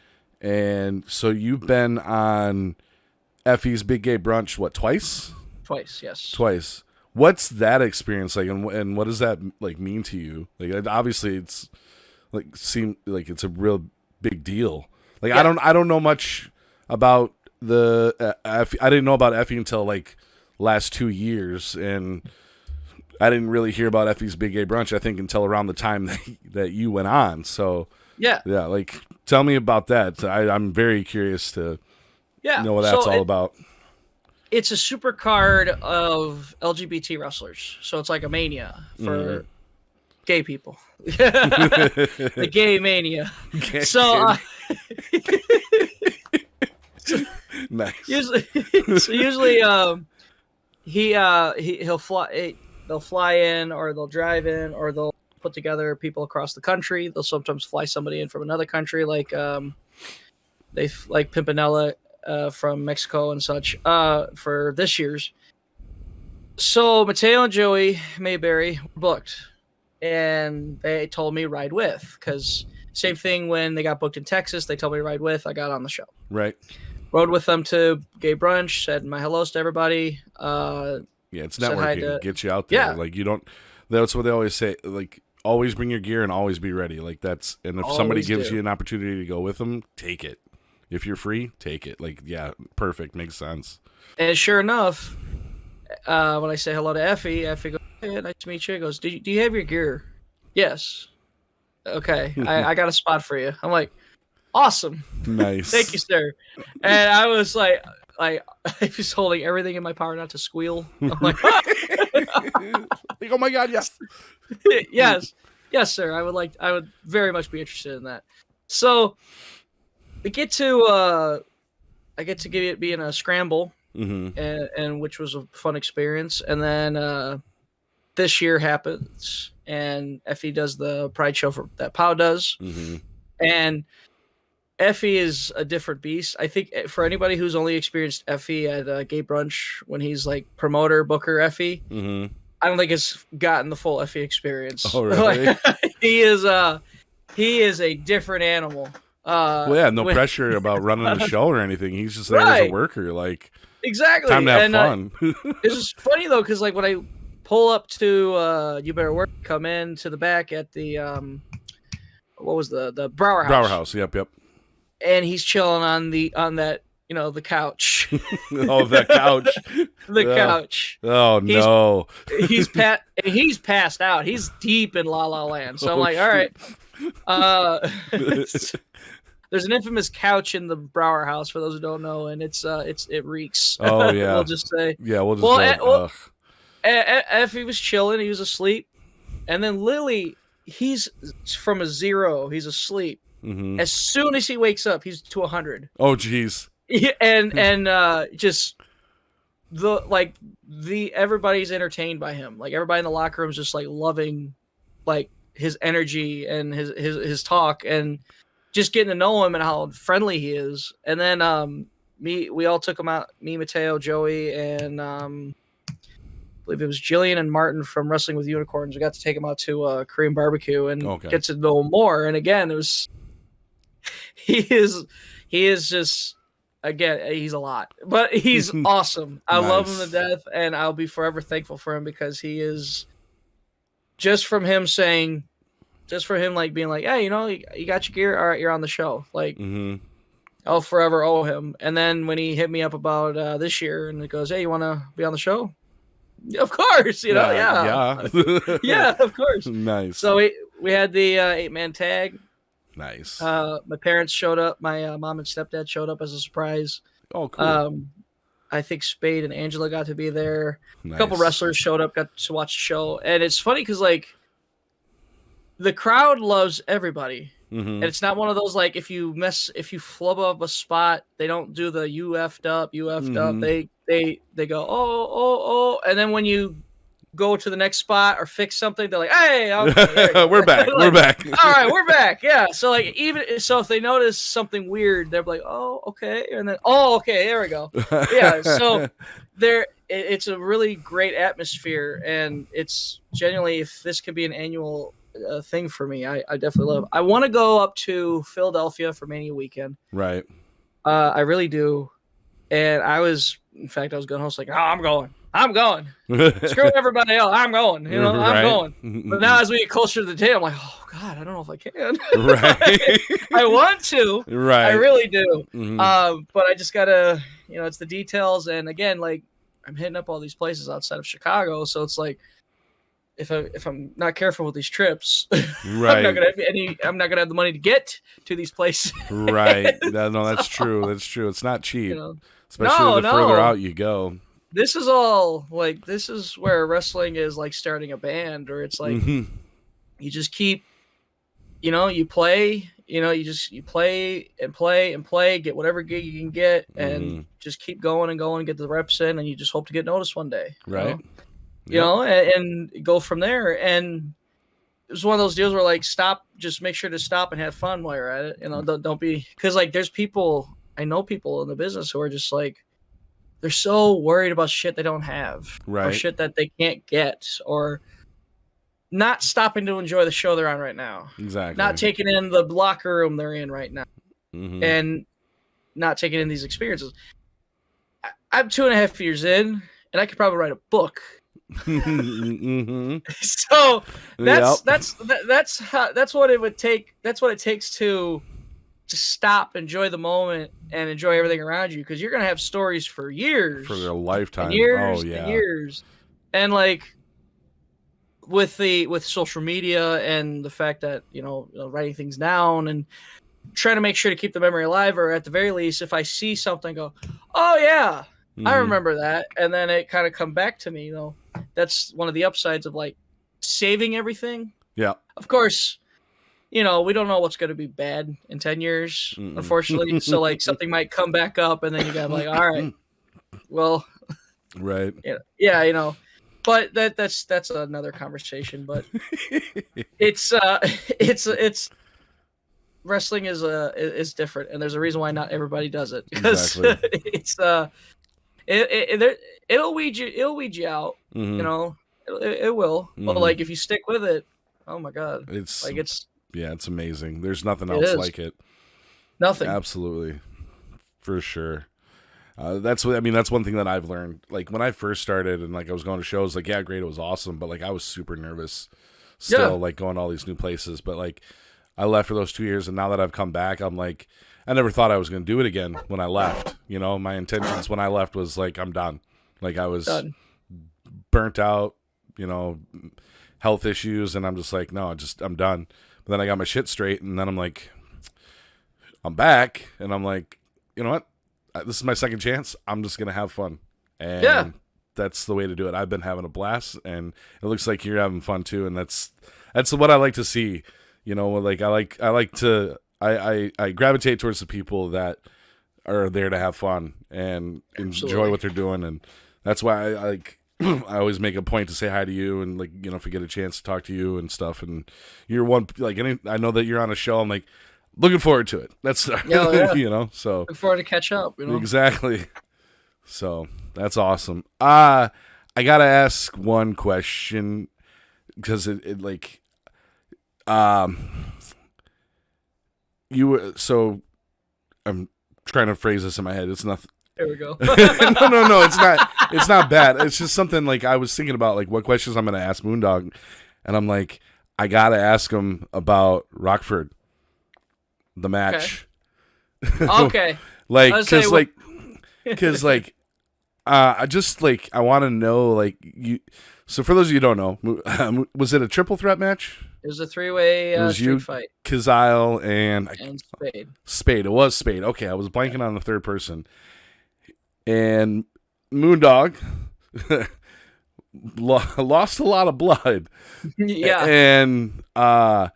and so you've been on Effy's Big Gay Brunch, what, twice? Twice, yes. Twice. What's that experience like, and what does that like mean to you? Like, obviously, it's like seem like it's a real big deal. Like, I don't know much about the Effy. I didn't know about Effy until like last 2 years, and I didn't really hear about Effy's Big Gay Brunch, I think, until around the time that you went on. So yeah, like tell me about that. I'm very curious to know what that's all about. It's a super card of LGBT wrestlers, so it's like a mania for gay people. The gay mania. So nice. Usually, he'll fly. They'll fly in, or they'll drive in, or they'll put together people across the country. They'll sometimes fly somebody in from another country, like Pimpinella from Mexico and such for this year's. So Mateo and Joey Mayberry were booked, and they told me ride with, because same thing when they got booked in Texas. They told me ride with. I got on the show. Right. Rode with them to Gay Brunch. Said my hellos to everybody. Yeah, it's networking. Get you out there. Yeah. Like, you don't. That's what they always say. Like, always bring your gear and always be ready. Like, that's. And if somebody gives you an opportunity to go with them, take it. If you're free, take it. Like, yeah, perfect. Makes sense. And sure enough, when I say hello to Effy, Effy goes, "Hey, nice to meet you." He goes, "Do you have your gear?" "Yes." "Okay, I got a spot for you." I'm like, "Awesome." Nice. "Thank you, sir." And I was like I was holding everything in my power not to squeal. I'm like, like, oh my God, yes. Yes, sir. I would very much be interested in that. So I get to be in a scramble, Mm-hmm. and which was a fun experience. And then this year happens, and Effy does the Pride show that POW does, Mm-hmm. and Effy is a different beast. I think for anybody who's only experienced Effy at Gay Brunch when he's like promoter booker Effy, Mm-hmm. I don't think it's gotten the full Effy experience. Oh, really? he is a different animal. Well, yeah, no pressure about running the show or anything. He's just there as a Right. worker. Like, Exactly. time to have fun. It's just funny though, because like when I pull up to You Better Work, come in to the back at the what was the Brower House? Brower House. Yep. And he's chilling on that the couch. Oh, that couch. The couch. Oh no. He's passed out. He's deep in La La Land. So I'm like, shit. all right. There's an infamous couch in the Brower House for those who don't know, and it reeks. Oh yeah. We'll just say. Yeah, we'll just go. Effy was chilling. He was asleep, and then Lily, he's from a 0. He's asleep. Mm-hmm. As soon as he wakes up, he's to 100. Oh jeez. And just everybody's entertained by him. Like everybody in the locker room is just like loving like his energy and his talk and just getting to know him and how friendly he is. And then we all took him out, me, Mateo, Joey, and I believe it was Jillian and Martin from Wrestling with Unicorns. We got to take him out to Korean barbecue and get to know him more. And again, it was he is just, again, he's a lot, but he's awesome. I love him to death, and I'll be forever thankful for him because he is just from him like being like, hey, you got your gear, all right, you're on the show. Like, I'll forever owe him. And then when he hit me up about this year, and it goes, hey, you want to be on the show? Of course, yeah, yeah, of course. Nice. So we had the 8-man tag. Nice. My parents showed up. My mom and stepdad showed up as a surprise. Oh, cool. I think Spade and Angela got to be there. Nice. A couple wrestlers showed up, got to watch the show. And it's funny because, like, the crowd loves everybody. Mm-hmm. And it's not one of those, like, if you flub up a spot, they don't do the you effed up. They go, oh. And then when you go to the next spot or fix something, they're like, hey, okay, we're back. like, we're back. All right, we're back. Yeah. So like if they notice something weird, they're like, oh, okay. And then, oh, okay, there we go. Yeah. So it's a really great atmosphere, and it's genuinely, if this could be an annual thing for me, I definitely love it. I want to go up to Philadelphia for Mania weekend. Right. I really do. And I was going host like, oh, I'm going. Screw everybody else. I'm going. I'm going. But now as we get closer to the day, I'm like, oh God, I don't know if I can. Right. I want to. Right. I really do. Mm-hmm. But I just gotta, it's the details. And again, like, I'm hitting up all these places outside of Chicago, so it's like, if I'm not careful with these trips, right, I'm not gonna have the money to get to these places. Right. No, that's true. That's true. It's not cheap, especially the further out you go. This is all like, this is where wrestling is like starting a band, or it's like you just keep, you play, you play and play and play, get whatever gig you can get, and just keep going and going, get the reps in, and you just hope to get noticed one day. Right. And go from there. And it was one of those deals where like, just make sure to stop and have fun while you're at it. Don't be, because like I know people in the business who are just like, they're so worried about shit they don't have, right, or shit that they can't get, or not stopping to enjoy the show they're on right now. Exactly. Not taking in the locker room they're in right now, and not taking in these experiences. I'm 2.5 years in, and I could probably write a book. So that's what it would take. That's what it takes to stop, enjoy the moment, and enjoy everything around you, because you're gonna have stories for years, for their lifetime, and years, oh yeah, and years. And like with social media and the fact that writing things down and trying to make sure to keep the memory alive, or at the very least, if I see something, go, oh yeah, I remember that, and then it kind of come back to me. That's one of the upsides of like saving everything. Yeah. Of course, we don't know what's going to be bad in 10 years, unfortunately. So like something might come back up, and then you got like, all right, well, right. Yeah, but that's another conversation. But it's wrestling is different, and there's a reason why not everybody does it, because Exactly. it'll weed you out, it will. But like if you stick with it, oh my god, it's amazing. There's nothing else like it. Nothing. Absolutely, for sure. That's one thing that I've learned. Like when I first started and like I was going to shows, like yeah, great, it was awesome, but like I was super nervous still, like going to all these new places. But like I left for those 2 years, and now that I've come back, I'm like, I never thought I was going to do it again when I left. My intentions when I left was like, I'm done. Like I was burnt out, health issues, and I'm just like, no, I'm done. But then I got my shit straight, and then I'm like, I'm back, and I'm like, you know what? This is my second chance. I'm just going to have fun. And that's the way to do it. I've been having a blast, and it looks like you're having fun too. And that's what I like to see. Like I gravitate towards the people that are there to have fun and enjoy what they're doing. And that's why I always make a point to say hi to you, and like, if we get a chance to talk to you and stuff. And you're one, like, I know that you're on a show. I'm like, looking forward to it. That's so look forward to catch up. Exactly. So that's awesome. I gotta ask one question, because it like you were so I'm trying to phrase this in my head. It's nothing. There we go. No, it's not bad. It's just something like I was thinking about, like what questions I'm gonna ask Moondog, and I'm like, I gotta ask him about Rockford. The match. Okay. I just like, I want to know, like, you. So for those of you who don't know, was it a triple threat match? It was a 3-way street fight. Kazile and Spade. Spade. It was Spade. Okay, I was blanking on the third person. And Moondog lost a lot of blood. Yeah. And I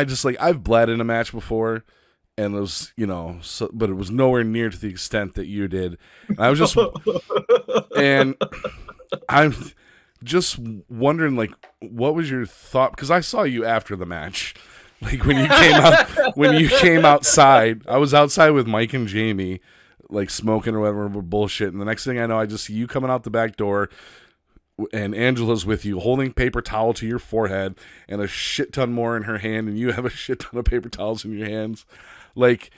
just like, I've bled in a match before. And it was, but it was nowhere near to the extent that you did. And I was just, and I'm just wondering, like, what was your thought? Because I saw you after the match, like when you came outside. I was outside with Mike and Jamie, like smoking or whatever bullshit. And the next thing I know, I just see you coming out the back door, and Angela's with you, holding paper towel to your forehead and a shit ton more in her hand, and you have a shit ton of paper towels in your hands. Like,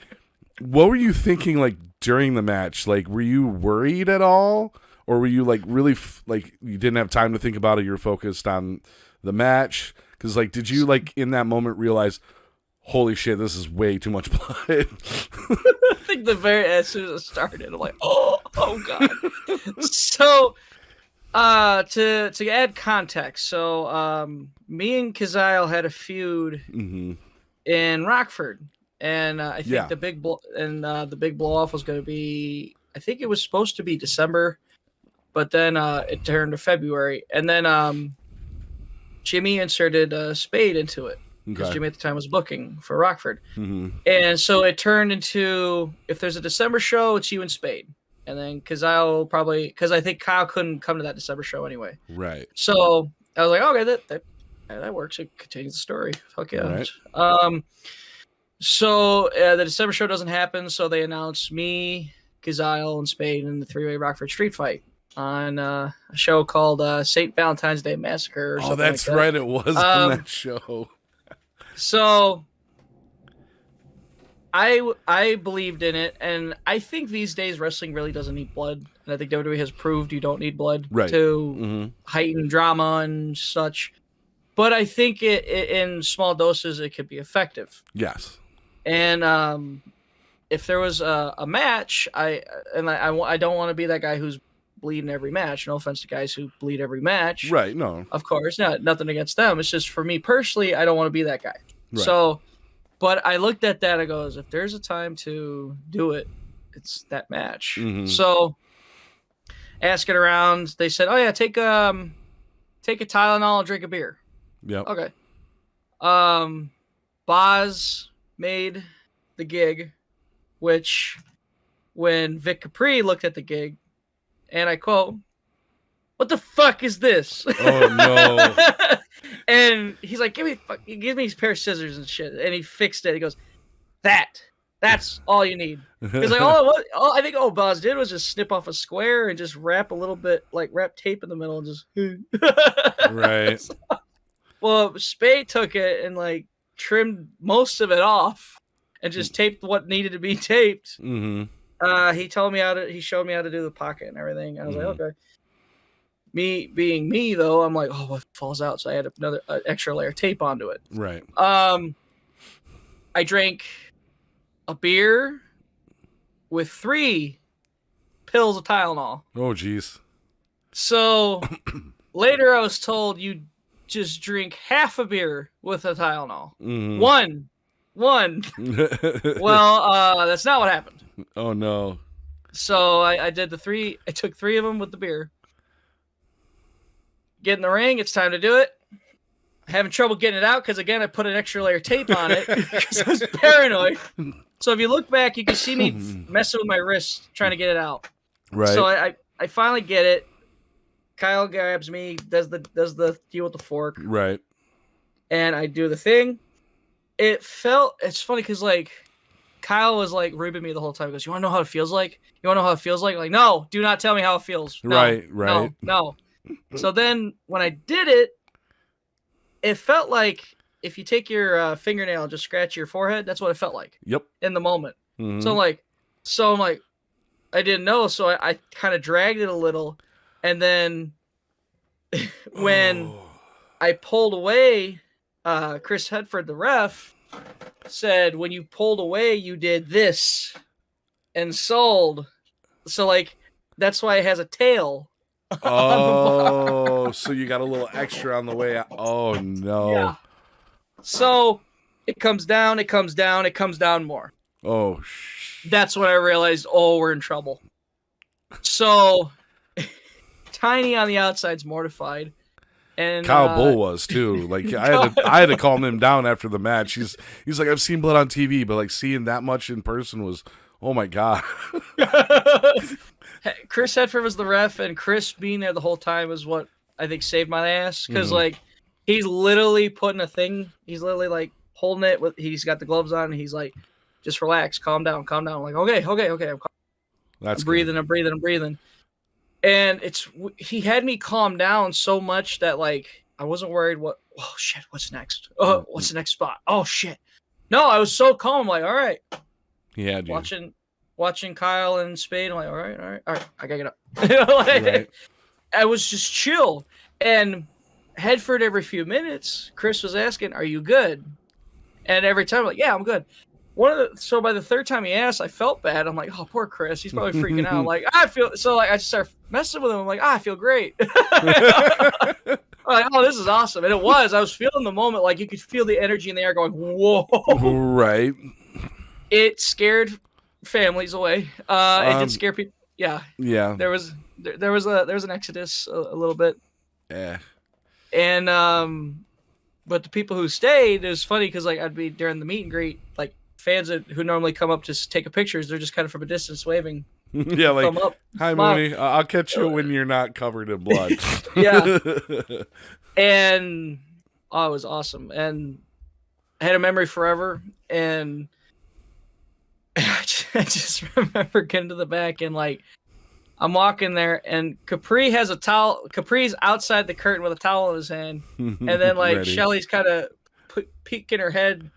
what were you thinking, like, during the match? Like, were you worried at all? Or were you, like, really, like, you didn't have time to think about it, you were focused on the match? Because, like, did you, like, in that moment realize, holy shit, this is way too much blood? I think as soon as it started, I'm like, oh God. So, to add context, so, me and Kazile had a feud in Rockford. And I think the big blow off was going to be, I think it was supposed to be December, but then it turned to February, and then Jimmy inserted Spade into it, because Jimmy at the time was booking for Rockford, and so it turned into, if there's a December show, it's you and Spade, and then Kazile probably, because I think Kyle couldn't come to that December show anyway, right? So I was like, okay, that works. It continues the story. Fuck yeah. Right. So the December show doesn't happen, so they announced me, Kazile, and Spade in the 3-way Rockford street fight on a show called St. Valentine's Day Massacre. Oh, that's like that. Right, it was on that show. So I believed in it, and I think these days wrestling really doesn't need blood, and I think WWE has proved you don't need blood to heighten drama and such. But I think it in small doses it could be effective. Yes. And if there was a match, I don't want to be that guy who's bleeding every match. No offense to guys who bleed every match. Right, no. Of course, nothing against them. It's just for me personally, I don't want to be that guy. Right. So, but I looked at that and goes, if there's a time to do it, it's that match. So, asking around, they said, oh yeah, take a Tylenol and drink a beer. Yep. Okay. Boz made the gig, which when Vic Capri looked at the gig, and I quote, "What the fuck is this?" Oh no! And he's like, "Give me his pair of scissors and shit," and he fixed it. He goes, "That's all you need." Because like I think all Boz did was just snip off a square and just wrap a little bit, like wrap tape in the middle and just Right. Well, Spade took it and like trimmed most of it off and just taped what needed to be taped. Mm-hmm. He showed me how to do the pocket and everything. I was like, okay. Me being me though, I'm like, oh, what falls out? So I had another extra layer of tape onto it. Right. I drank a beer with 3 pills of Tylenol. Oh, jeez. So later I was told you just drink half a beer with a Tylenol. Mm-hmm. One. Well, that's not what happened. Oh, no. So I did the 3. I took 3 of them with the beer. Get in the ring. It's time to do it. Having trouble getting it out because, again, I put an extra layer of tape on it because I was paranoid. So if you look back, you can see me messing with my wrist trying to get it out. Right. So I finally get it. Kyle grabs me, does the deal with the fork. Right. And I do the thing. It's funny because, like, Kyle was, like, ribbing me the whole time. He goes, you want to know how it feels like? You want to know how it feels like? Like, no, do not tell me how it feels. No, right. No. So then when I did it, it felt like if you take your fingernail and just scratch your forehead, that's what it felt like. Yep. In the moment. Mm-hmm. So I'm like, I didn't know. So I kind of dragged it a little. And then when I pulled away, Chris Hedford, the ref, said, when you pulled away, you did this and sold. So, like, that's why it has a tail. Oh, so you got a little extra on the way out. Oh, no. Yeah. So it comes down more. Oh, That's when I realized, we're in trouble. So Tiny on the outside's mortified. And Kyle Bull was too. Like I had to calm him down after the match. He's like, I've seen blood on TV, but like seeing that much in person was, oh my god. Chris Hedford was the ref, and Chris being there the whole time was what I think saved my ass because like he's literally putting a thing. He's literally like holding it. He's got the gloves on, and he's like, just relax, calm down. I'm like, okay. I'm breathing. And he had me calm down so much that like I wasn't worried. What's next? Oh, what's the next spot? Oh shit! No, I was so calm. I'm like, all right. Yeah, dude. Watching Kyle and Spade. I'm like, all right. I gotta get up. Right. I was just chill. And Hedford, every few minutes, Chris was asking, "Are you good?" And every time, I'm like, "Yeah, I'm good." So by the third time he asked, I felt bad. I'm like, oh, poor Chris. He's probably freaking out. Like, I just started messing with him. I'm like, I feel great. I'm like, oh, this is awesome. And it was. I was feeling the moment. Like, you could feel the energy in the air going, whoa. Right. It scared families away. It did scare people. Yeah. Yeah. There was an exodus a little bit. Yeah. And, but the people who stayed, it was funny because, like, I'd be during the meet and greet, like, fans who normally come up to take pictures, they're just kind of from a distance waving. Yeah, like, thumb up, hi, Mooney. I'll catch you when you're not covered in blood. Yeah. And, it was awesome. And I had a memory forever. And I just remember getting to the back and, like, I'm walking there, and Capri has a towel. Capri's outside the curtain with a towel in his hand. And then, like, Ready. Shelly's kind of peeking her head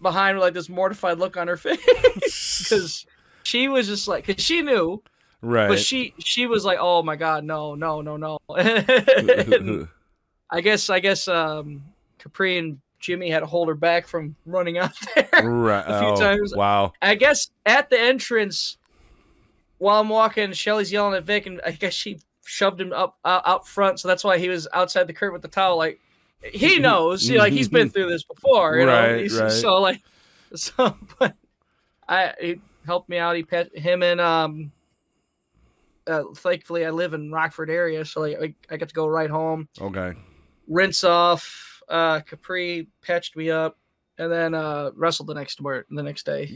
behind with like this mortified look on her face because she was just like, because she knew, right? But she was like, oh my god, no. And I guess Capri and Jimmy had to hold her back from running out there a few times. Wow. I guess at the entrance while I'm walking, Shelly's yelling at Vic, and I guess she shoved him up out front, so that's why he was outside the curtain with the towel, like. He knows, like he's been through this before, you know. Right. So, but he helped me out. He pet him and thankfully I live in Rockford area, so like I got to go right home. Okay. Rinse off. Capri patched me up. and then wrestled the next day.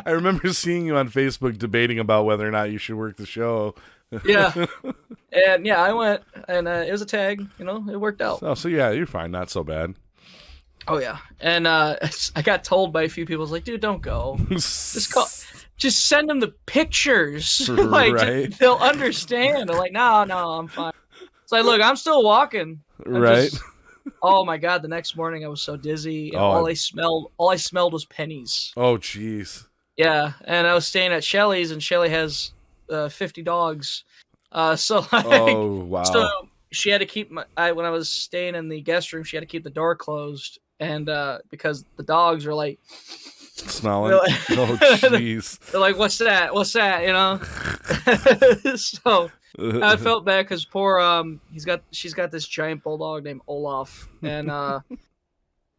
I remember seeing you on Facebook debating about whether or not you should work the show. Yeah, and yeah, I went, and it was a tag. It worked out. So yeah, you're fine. Not so bad. Oh yeah, and I got told by a few people, like, dude, don't go. Just send them the pictures. Like, right. they'll understand. I'm like, no, I'm fine. It's like, look, I'm still walking. Right. Oh my god, the next morning I was so dizzy. And all I smelled was pennies. Oh jeez. Yeah, and I was staying at Shelly's, and Shelly has 50 dogs. So like, oh wow. So she had to keep when I was staying in the guest room, she had to keep the door closed, and because the dogs are like smelling. Oh jeez. They're like, what's that? So I felt bad because poor she's got this giant bulldog named Olaf, and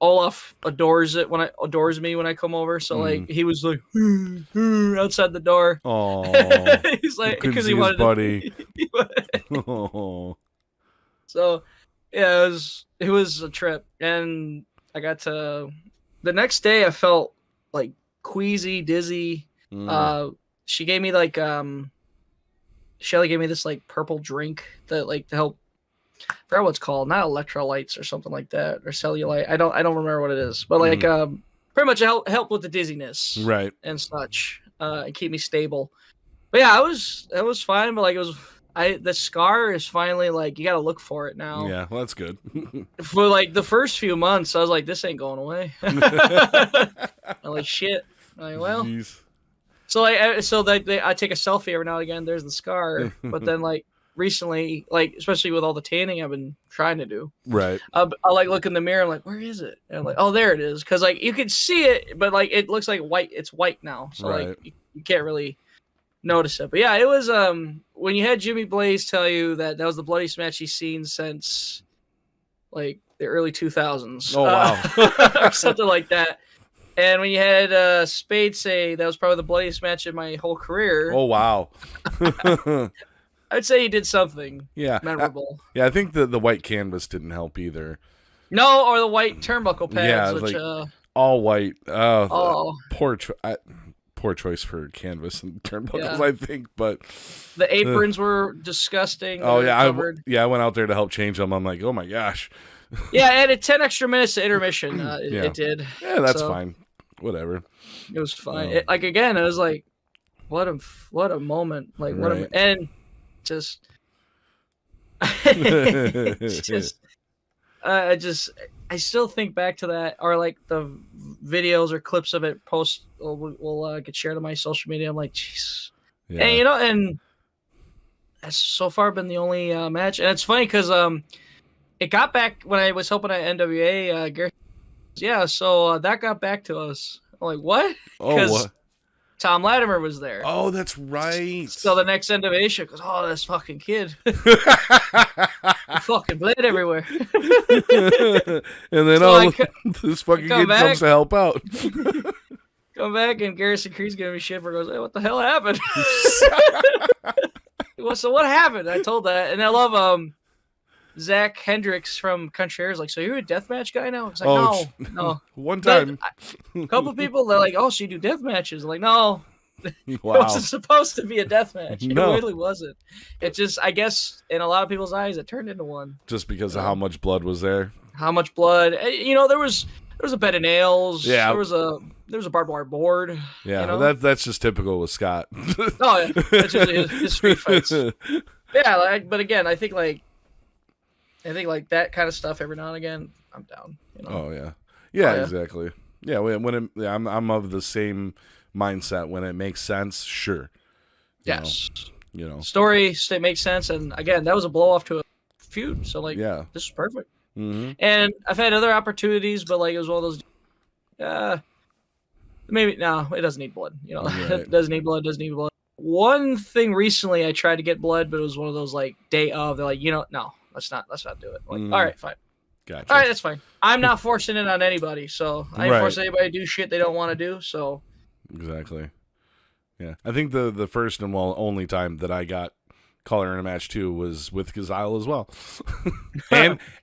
Olaf adores me when I come over. So like he was like outside the door. Oh, he's like, because he wanted buddy. Oh. So yeah, it was a trip, and I got to the next day. I felt like queasy, dizzy. She gave me like Shelly gave me this like purple drink that like to help. I forgot what it's called, not electrolytes or something like that, or cellulite. I don't remember what it is, but like pretty much help with the dizziness, right, and such, and keep me stable. But yeah, it was fine. But like the scar is finally like you got to look for it now. Yeah, well, that's good. For like the first few months, I was like, this ain't going away. I'm like, shit. I'm like, well. Jeez. So like I take a selfie every now and again. There's the scar, but then like recently, like especially with all the tanning I've been trying to do, right? I like look in the mirror. I'm like, where is it? And I'm like, oh, there it is. Because like you can see it, but like it looks like white. It's white now, so right. like you can't really notice it. But yeah, it was when you had Jimmy Blaze tell you that was the bloodiest match he's seen since like the early 2000s. Oh wow, or something like that. And when you had Spade say that was probably the bloodiest match in my whole career. Oh wow. I'd say he did something memorable. I think the white canvas didn't help either. No, or the white turnbuckle pads. Yeah, which, like all white. Poor choice for canvas and turnbuckles, I think. But the aprons were disgusting. Oh yeah, I went out there to help change them. I'm like, oh my gosh. Yeah, it added 10 extra minutes to intermission. It did. Yeah, that's fine. Whatever. It was fine. It was like, what a moment. Like right. And just, I still think back to that, or like the videos or clips of it will get shared on my social media. I'm like, jeez. Yeah. And and that's so far been the only match. And it's funny because it got back when I was helping at NWA. Gary, so that got back to us. I'm like, what? Because Tom Latimer was there. Oh, that's right. So the next NWA show goes, oh, this fucking kid. Fucking bled everywhere. And then this fucking kid comes to help out. Come back and Garrison Creed's giving me shit for goes, hey, what the hell happened? So what happened? I told that. And I love Zach Hendricks from Country Air is like, so you're a deathmatch guy now? It's like, no. One time. A couple people, they're like, oh, so you do death matches? I'm like, no. Wow. It wasn't supposed to be a death match. No. It really wasn't. It just, I guess, in a lot of people's eyes, it turned into one. Just because of how much blood was there? How much blood. There was a bed of nails. Yeah. There was a barbed wire board. Yeah, that's just typical with Scott. Oh, yeah. That's just his street fights. Yeah, but again, I think that kind of stuff every now and again, I'm down. Oh yeah, yeah, exactly. Yeah, I'm of the same mindset. When it makes sense, sure. Yes. Story makes sense, and again, that was a blow off to a feud. So this is perfect. Mm-hmm. And I've had other opportunities, but like it was one of those. Maybe no, it doesn't need blood. Right. It doesn't need blood. Doesn't need blood. One thing recently, I tried to get blood, but it was one of those like day of. They're like, no. Let's not do it. Like, all right, fine. Gotcha. All right, that's fine. I'm not forcing it on anybody, so I ain't forcing anybody to do shit they don't want to do. So exactly. Yeah, I think the first and only time that I got color in a match too was with Gazile as well,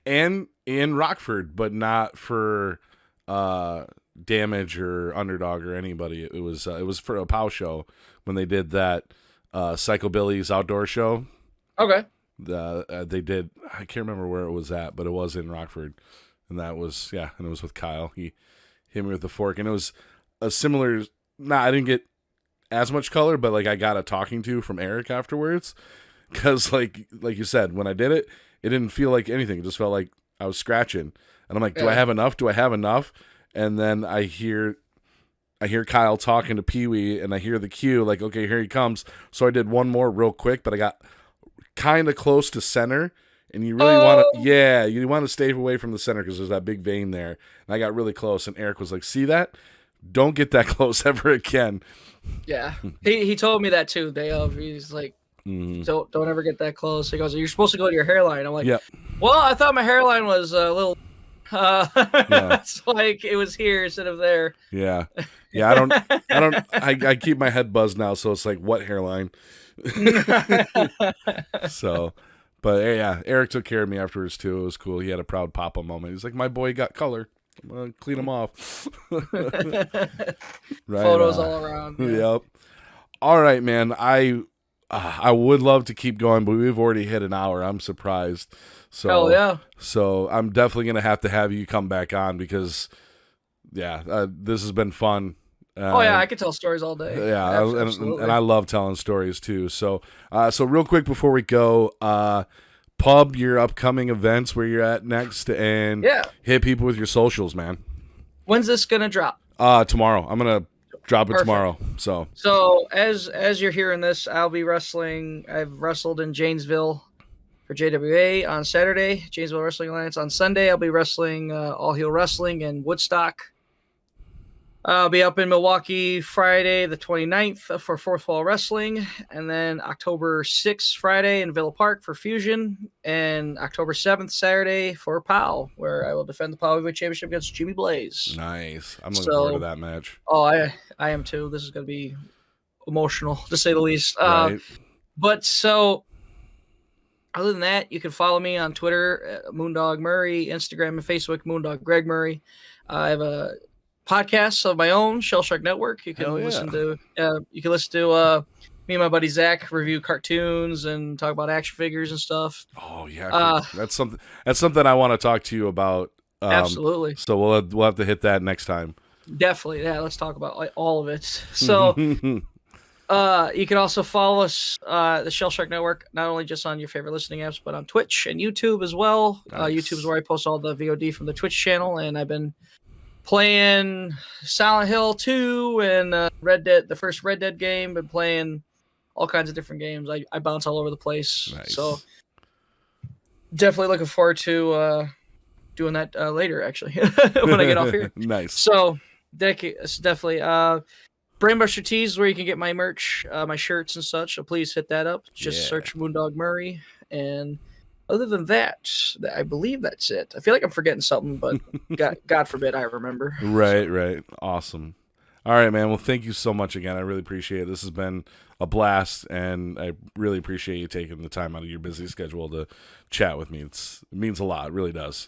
and in Rockford, but not for Damage or Underdog or anybody. It was for a POW show when they did that Psychobilly's outdoor show. Okay. They did. I can't remember where it was at, but it was in Rockford, and that was and it was with Kyle. He hit me with the fork, and it was a similar. I didn't get as much color, but like I got a talking to from Eric afterwards, because like you said, when I did it, it didn't feel like anything. It just felt like I was scratching, and I'm like, do I have enough? Do I have enough? And then I hear Kyle talking to Pee Wee, and I hear the cue, like, okay, here he comes. So I did one more real quick, but I got kind of close to center, and you really you want to stay away from the center because there's that big vein there. And I got really close, and Eric was like, see that? Don't get that close ever again. Yeah, he told me that too. He's like, don't ever get that close. He goes, you're supposed to go to your hairline. I'm like, well, I thought my hairline was a little. It's like it was here instead of there. Yeah. I keep my head buzzed now, so it's like, what hairline? So, but yeah, Eric took care of me afterwards too. It was cool. He had a proud papa moment. He's like, my boy got color. I'm gonna clean him off. Right. Photos all around. Yeah. Yep. All right, man. I would love to keep going, but we've already hit an hour. I'm surprised. So, So I'm definitely gonna have you come back on because, this has been fun. I could tell stories all day. Yeah, and I love telling stories too. So, real quick before we go, Pub your upcoming events where you're at next, and hit people with your socials, man. When's this gonna drop? Tomorrow. I'm gonna drop it tomorrow. So as you're hearing this, I'll be wrestling. I've wrestled in Janesville for JWA on Saturday, Janesville Wrestling Alliance. On Sunday, I'll be wrestling All Heel Wrestling in Woodstock. I'll be up in Milwaukee Friday the 29th for Fourth Wall Wrestling, and then October 6th Friday in Villa Park for Fusion, and October 7th Saturday for POW, where I will defend the POWW Championship against Jimmy Blaze. Nice. I'm looking forward to that match. Oh, I am too. This is going to be emotional, to say the least. Right. But so, other than that, you can follow me on Twitter, Moondog Murray, Instagram and Facebook, Moondog Greg Murray. I have a podcast of my own, Shell Shark Network. You can listen to. Me and my buddy Zach review cartoons and talk about action figures and stuff. Oh yeah, that's something I want to talk to you about. Absolutely. So we'll have to hit that next time. Definitely, yeah. Let's talk about all of it. So, you can also follow us, the Shell Shark Network, not only just on your favorite listening apps, but on Twitch and YouTube as well. Nice. YouTube is where I post all the VOD from the Twitch channel, and I've been playing Silent Hill 2 and Red Dead, the first Red Dead game. Been playing all kinds of different games. I bounce all over the place. Nice. So definitely looking forward to doing that later, actually, when I get off here. Nice. So definitely Brainbuster Tees, where you can get my merch, my shirts and such. So please hit that up. Just search Moondog Murray. And other than that, I believe that's it. I feel like I'm forgetting something, but God forbid I remember. Right. Awesome. All right, man. Well, thank you so much again. I really appreciate it. This has been a blast, and I really appreciate you taking the time out of your busy schedule to chat with me. It means a lot. It really does.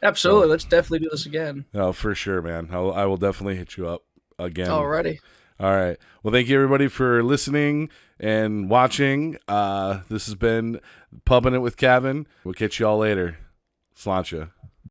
Absolutely. Let's definitely do this again. Oh, for sure, man. I will definitely hit you up again. Alrighty. All right. Well, thank you, everybody, for listening and watching. This has been Pubbin' It with Kavan. We'll catch you all later. Sláinte.